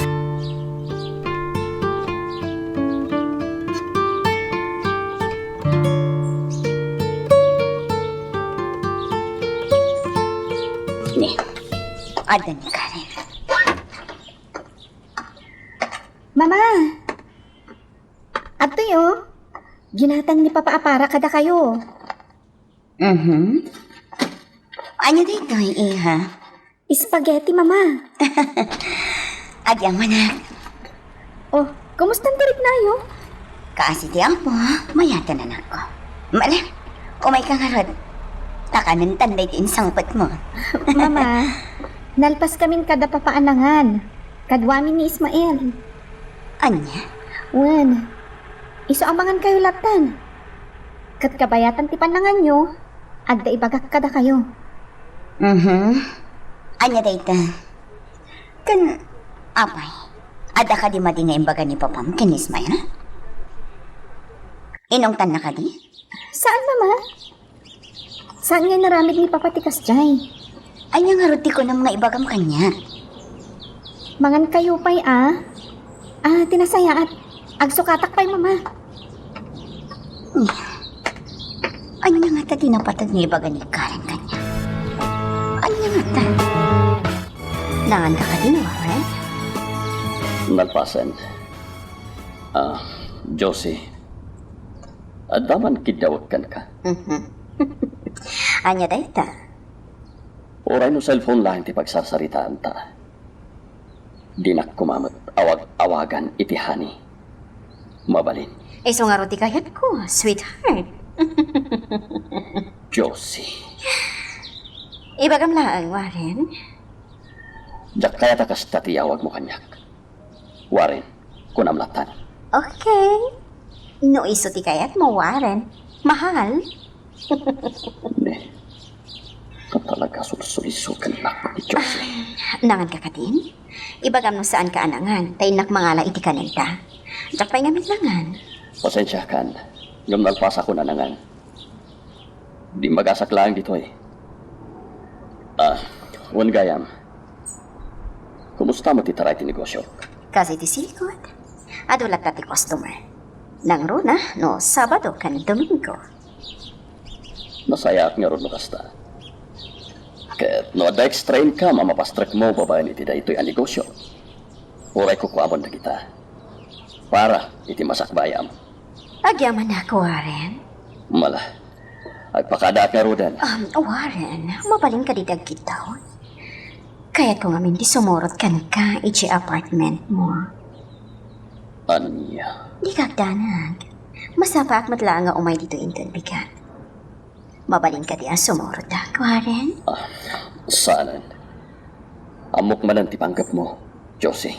Ni, adan ni Karen. Mama! Ato yo, ginatang ni Papa Apara kada kayo. Ano dito, iha? Spaghetti, Mama. Adyang manak. Oh, kumusta ang tarik na yo? Kasi tiyampo, mayata na nako. Mala, umay ka nga rod. Takanan tanday din sangpat mo. Mama, nalpas kamin kada papaanangan. Kadwamin ni Ismael. Anya? Wen, iso amangan kayo latan. Kat kabayatan ti panangan nyo, adda ibagak kada kayo. Anya dayta? Kan, apay, ada ka di madi nga imbaga ni Papam kin Ismael? Inong tan na ka di? Saan, Mama? Saan nga naramid ni Papa Tikas Jay? Anya nga roti ko ng mga ibagam kanya. Mangan kayo pa'y tinasaya at agsukatak pa'y, Mama. Anya nga ta tinapatag ni ibaga ni Karen kanya. Anya nga ta? Nanganda ka din, Warren? Nalpasan. Josie. Adaman kidawag kan ka. Anya dayta? Oray no cellphone lang ti pagsasaritaan ta. Di na kumamat awag-awagan iti honey. Mabalin. Iso nga roti kayat ko, sweetheart. Josie. Ibagam lang, Warren. Jak kaya ta kasta ti awag mo kanyak. Warren, kunamlatan. Okay. No iso ti kayat mo, Warren. Mahal. Ne. Katalaga sulsulisukan na ni Josie. Nangan ka katin? Ibagam no saan ka anangan. Tainak mangala iti kanenta. Jak pa'y ngamit langan. Pasensya kan. Ngam nalpas ako na nangan. Di magasak lang dito eh. Wan gayam. Kumusta mo titaray ti negosyo? Kasi ti silikod. Adulat na ti customer. Nang runa, no Sabado kan Domingo. Masaya at nga ron mo kasta. Ket no ada extrain ka, mamapastrak mo babayan iti da ito'y ang negosyo. Uray ko kuamon na kita. Para iti masakbayam. Agyaman na ako, Warren. Mala. Agpakada at nga rodan. Warren, mabaling ka ditag kita. Kaya't kung amin di sumurot kan ka iti apartment mo. Anya. Di kagdanag. Masapa at matla nga umay dito inton bigat. Mabaling ka di ang sumurot ako, Warren. Saanan. Amok man ang tipanggap mo, Josie.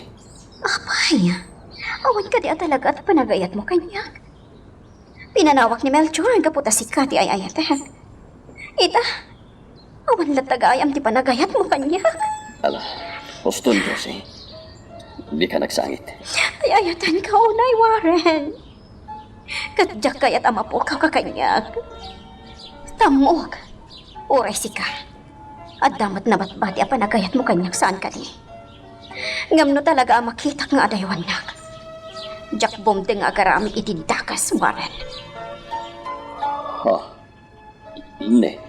Apay, awan ka di talaga at panagayat mo kanya. Pinanawak ni Melchor ang kaputa si Kati ay ayatan. Ita, awan latagayam di panagayat mo kanya. Ala, huston, Josie. Di ka nagsangit. Ay ayatan ka unay, Warren. Katjak kayat ama po ka kanya. Tamog, oray si ka. At damat na batbati ang panagayat mo kanya saan ka di. Ngam no talaga ang makita nga adaywan nak. Jak bomte nga agarami itindakas, Warren. Ha? Ne.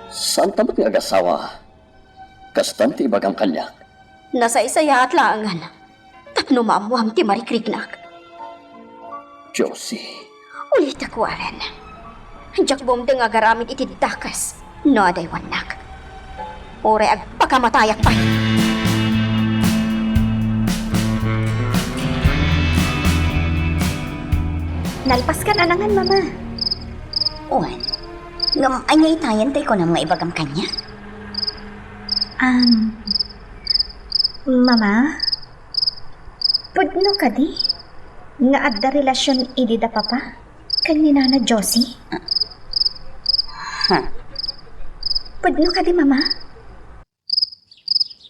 Saan tamat nga agasawa? Kastan ti bagang kanyak. Nasa isaya at laangan. Tapno maamuam ti marikrignak. Josie. Ulit ako, Warren. Jak bomte nga agarami itindakas. No adaywan nak. Ore ag pagkamatayak pa. Nalpas ka na nangan, Mama. Uwan, Ngam, ay nga itayan tayo ko ng mga ibagam kanya. Mama? Pudno ka di? Nga adda relasyon idi da papa? Kan ni Nana Josie? Pudno ka di, mama?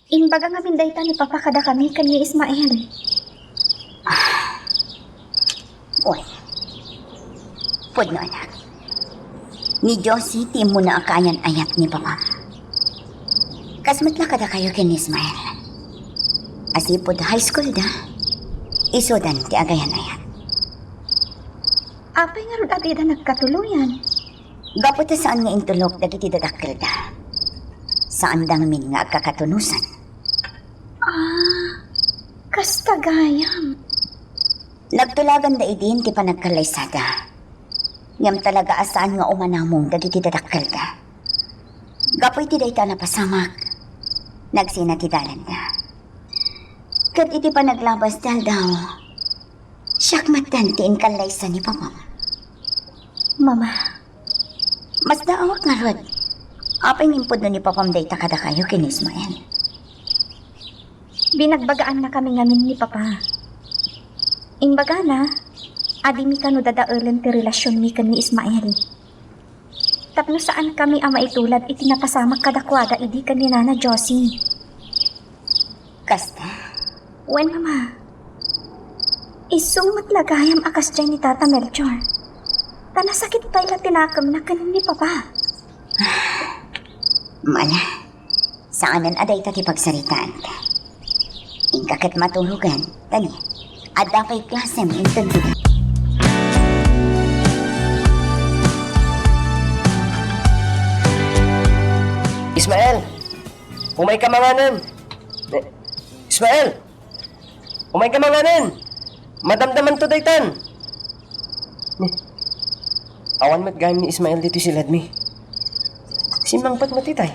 Imbaga nga bindayta ni papa kada kami kan ni Ismael. Uy. Pwede no, anak. Ni Josie, ti mo na akayan ayat ni Papa. Kasmat na kada kayo kin Ismael. Asipod high school da. Isodan ti agayan ayat. Apay nga ron ati da nagkatuluyan. Gaputa saan nga intulok dagiti dadakkel da. Saan dang min nga kakatunusan. Kastagayam. Nagtulagan da idin ti panagkalaysada. Ngam talaga asaan nga umanamong dagiti dadakkel da. Gapoy ti dayta na pasamak. Nagsinatidalan da. Kat iti panaglabas dal daw. Siyak matantiin kalaysa ni Papa. Mama, Mas daawak nga rod. Apay nimpod na ni Papam dayta kada kayo kin Ismael. binagbagaan na kami ngamin ni papa. Imbaga na, adi mi kano dadaulan ti relasyon mi kan ni Ismael. Tapno saan kami ama itulad iti napasamak kadakwada idi kan ni Nana Josie. Kasta, Wen mama, isumot lagayam akas dyan ni Tata Melchor. Tanasakit pa ila tinakam na kanin ni papa. mala, saanan aday tati pagsaritaan ka. Ingkakat matulugan, tani, ada kay klasem intundugan. Ismael! Umay ka manganan! Ismael! Umay ka manganan! Madamdaman to daytan! Awan mat gayam ni Ismael dito si Ladmi. Simangpat matitay.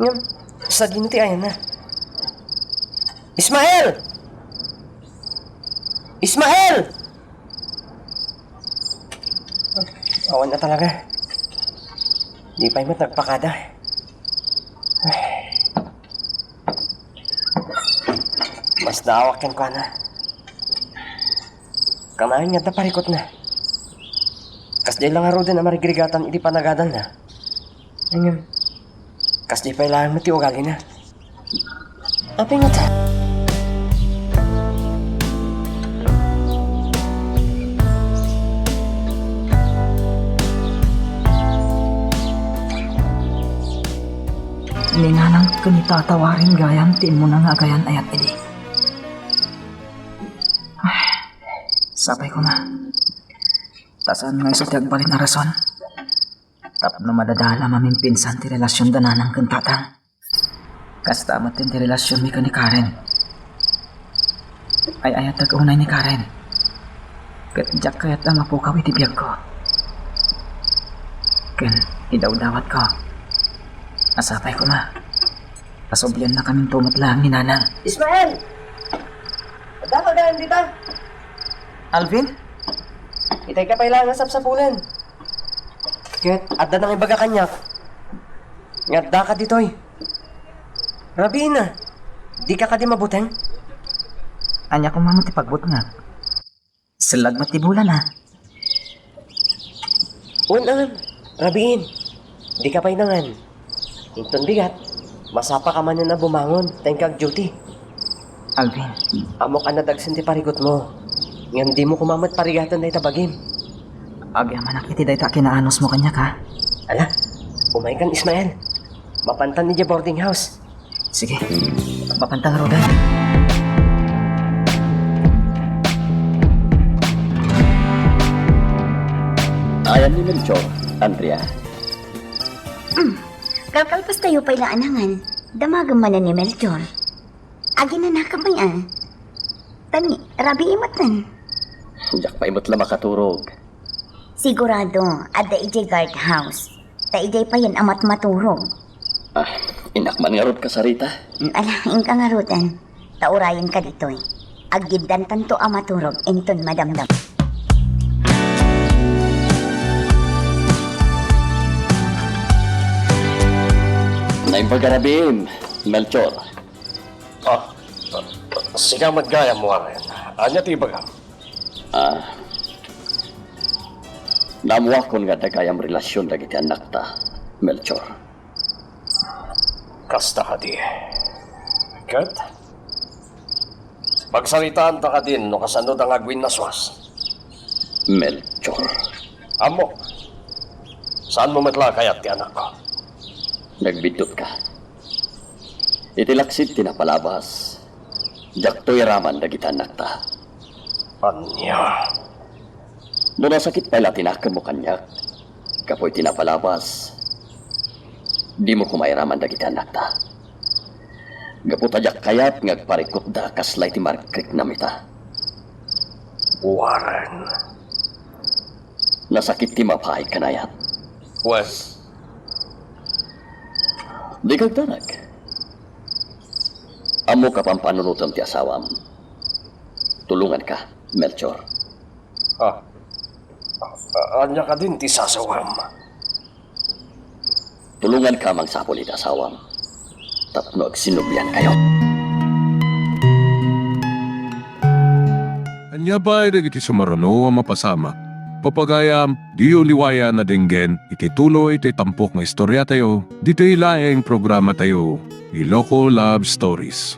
Ngam, sa dinuti ayan na. Ismael! Ismael! Awan na talaga. Di pa'y mat nagpakada. Mas naawak yan ko na. Kamahin nga parikot na. Kasdi lang aro din na marigrigatan iti panagadan na. Ngayon, kasdi pa ilangan mo ti ugali na. Apay nga ta. Ninanang kanitatawarin gayam tiin mo na nga gayan ayat edi. Sabay ko na. Tasan nga isot yagbalin na rason. Tapno madadala mamin pinsan ti relasyon dananang kantatang. Kasta matin ti relasyon mi ka ni Karen. Ay ayat tag-unay ni Karen. Kat jak kayat ang mapukaw iti biyag ko. Ken, idaw-dawat ko. Asapay ko na. Pasoblyan na kaming tumat lang ni Nanang. Ismael! Dapat ka dito. Alvin? Itay ka pa ilangan sapsapulan. Ket, adda nang ibaga kanyak. Ngadda ka ditoy. Rabi na. Di ka di mabuteng? Anya kong mamati pagbut nga. Silag matibulan na. Unang, rabiin. Di ka pa inangan. Inton bigat. Masapa ka man na bumangon. Thank kag duty. Alvin, Amok anadagsin ti parigot mo. Ngayon di mo kumamat parigatan na itabagin. agya manak iti dayta kinaanos mo kanya ka. Ala, umay kan Ismael. Mapantan ni boarding house. Sige, mapantang rodan. Ayan ni Melchor, Andrea. Kakalpas tayo pa ila anangan. Damagang man na ni Melchor. Agi na nakamay Tani, rabi imatan. Jak pa imot lang makaturog. Sigurado, ada ijay guard house. Ta ijay pa yan amat maturog. Inakman nga rod ka sa Rita. Ala, ingka nga rutan. Taurayan ka ditoy. Aggidan tanto amaturog, inton madamdam. Lain pagkarabim, Melchor. Siya magaya mo rin. Anya ti bagam. Namuakon nga dagayang relasyon dagiti anak ta, Melchor. Kasta ka di. Kat? Pagsalitaan ta ka din no kasano ang agwin na swas. Melchor. Amo. Saan mo matla kayat ti anak ko? Nagbidot ka. Itilaksit tinapalabas. Jaktoy raman dagiti anak ta. Anya. Doon sakit pala tinakan mo kanyak. Kapoy tinapalabas. Di mo kumairaman dagiti anak ta. Gaputajak kayat ngagparikot da kaslay ti markrik namita. Warren. Nasakit ti mapahay kanayat. Wes. Di kag darag. Amo ka pang panunutom ti asawam. Tulungan ka, Melchor. Anya ka din ti sasawam. Tulungan ka mang sapol iti asawam. Tapno agsinubyan kayo. Anya ba iti sumarano ang mapasama? Papagayam, diyo liwaya na dinggen, iti tuloy iti tampok nga istorya tayo, dito ilaeng programa tayo, Iloko Love Stories.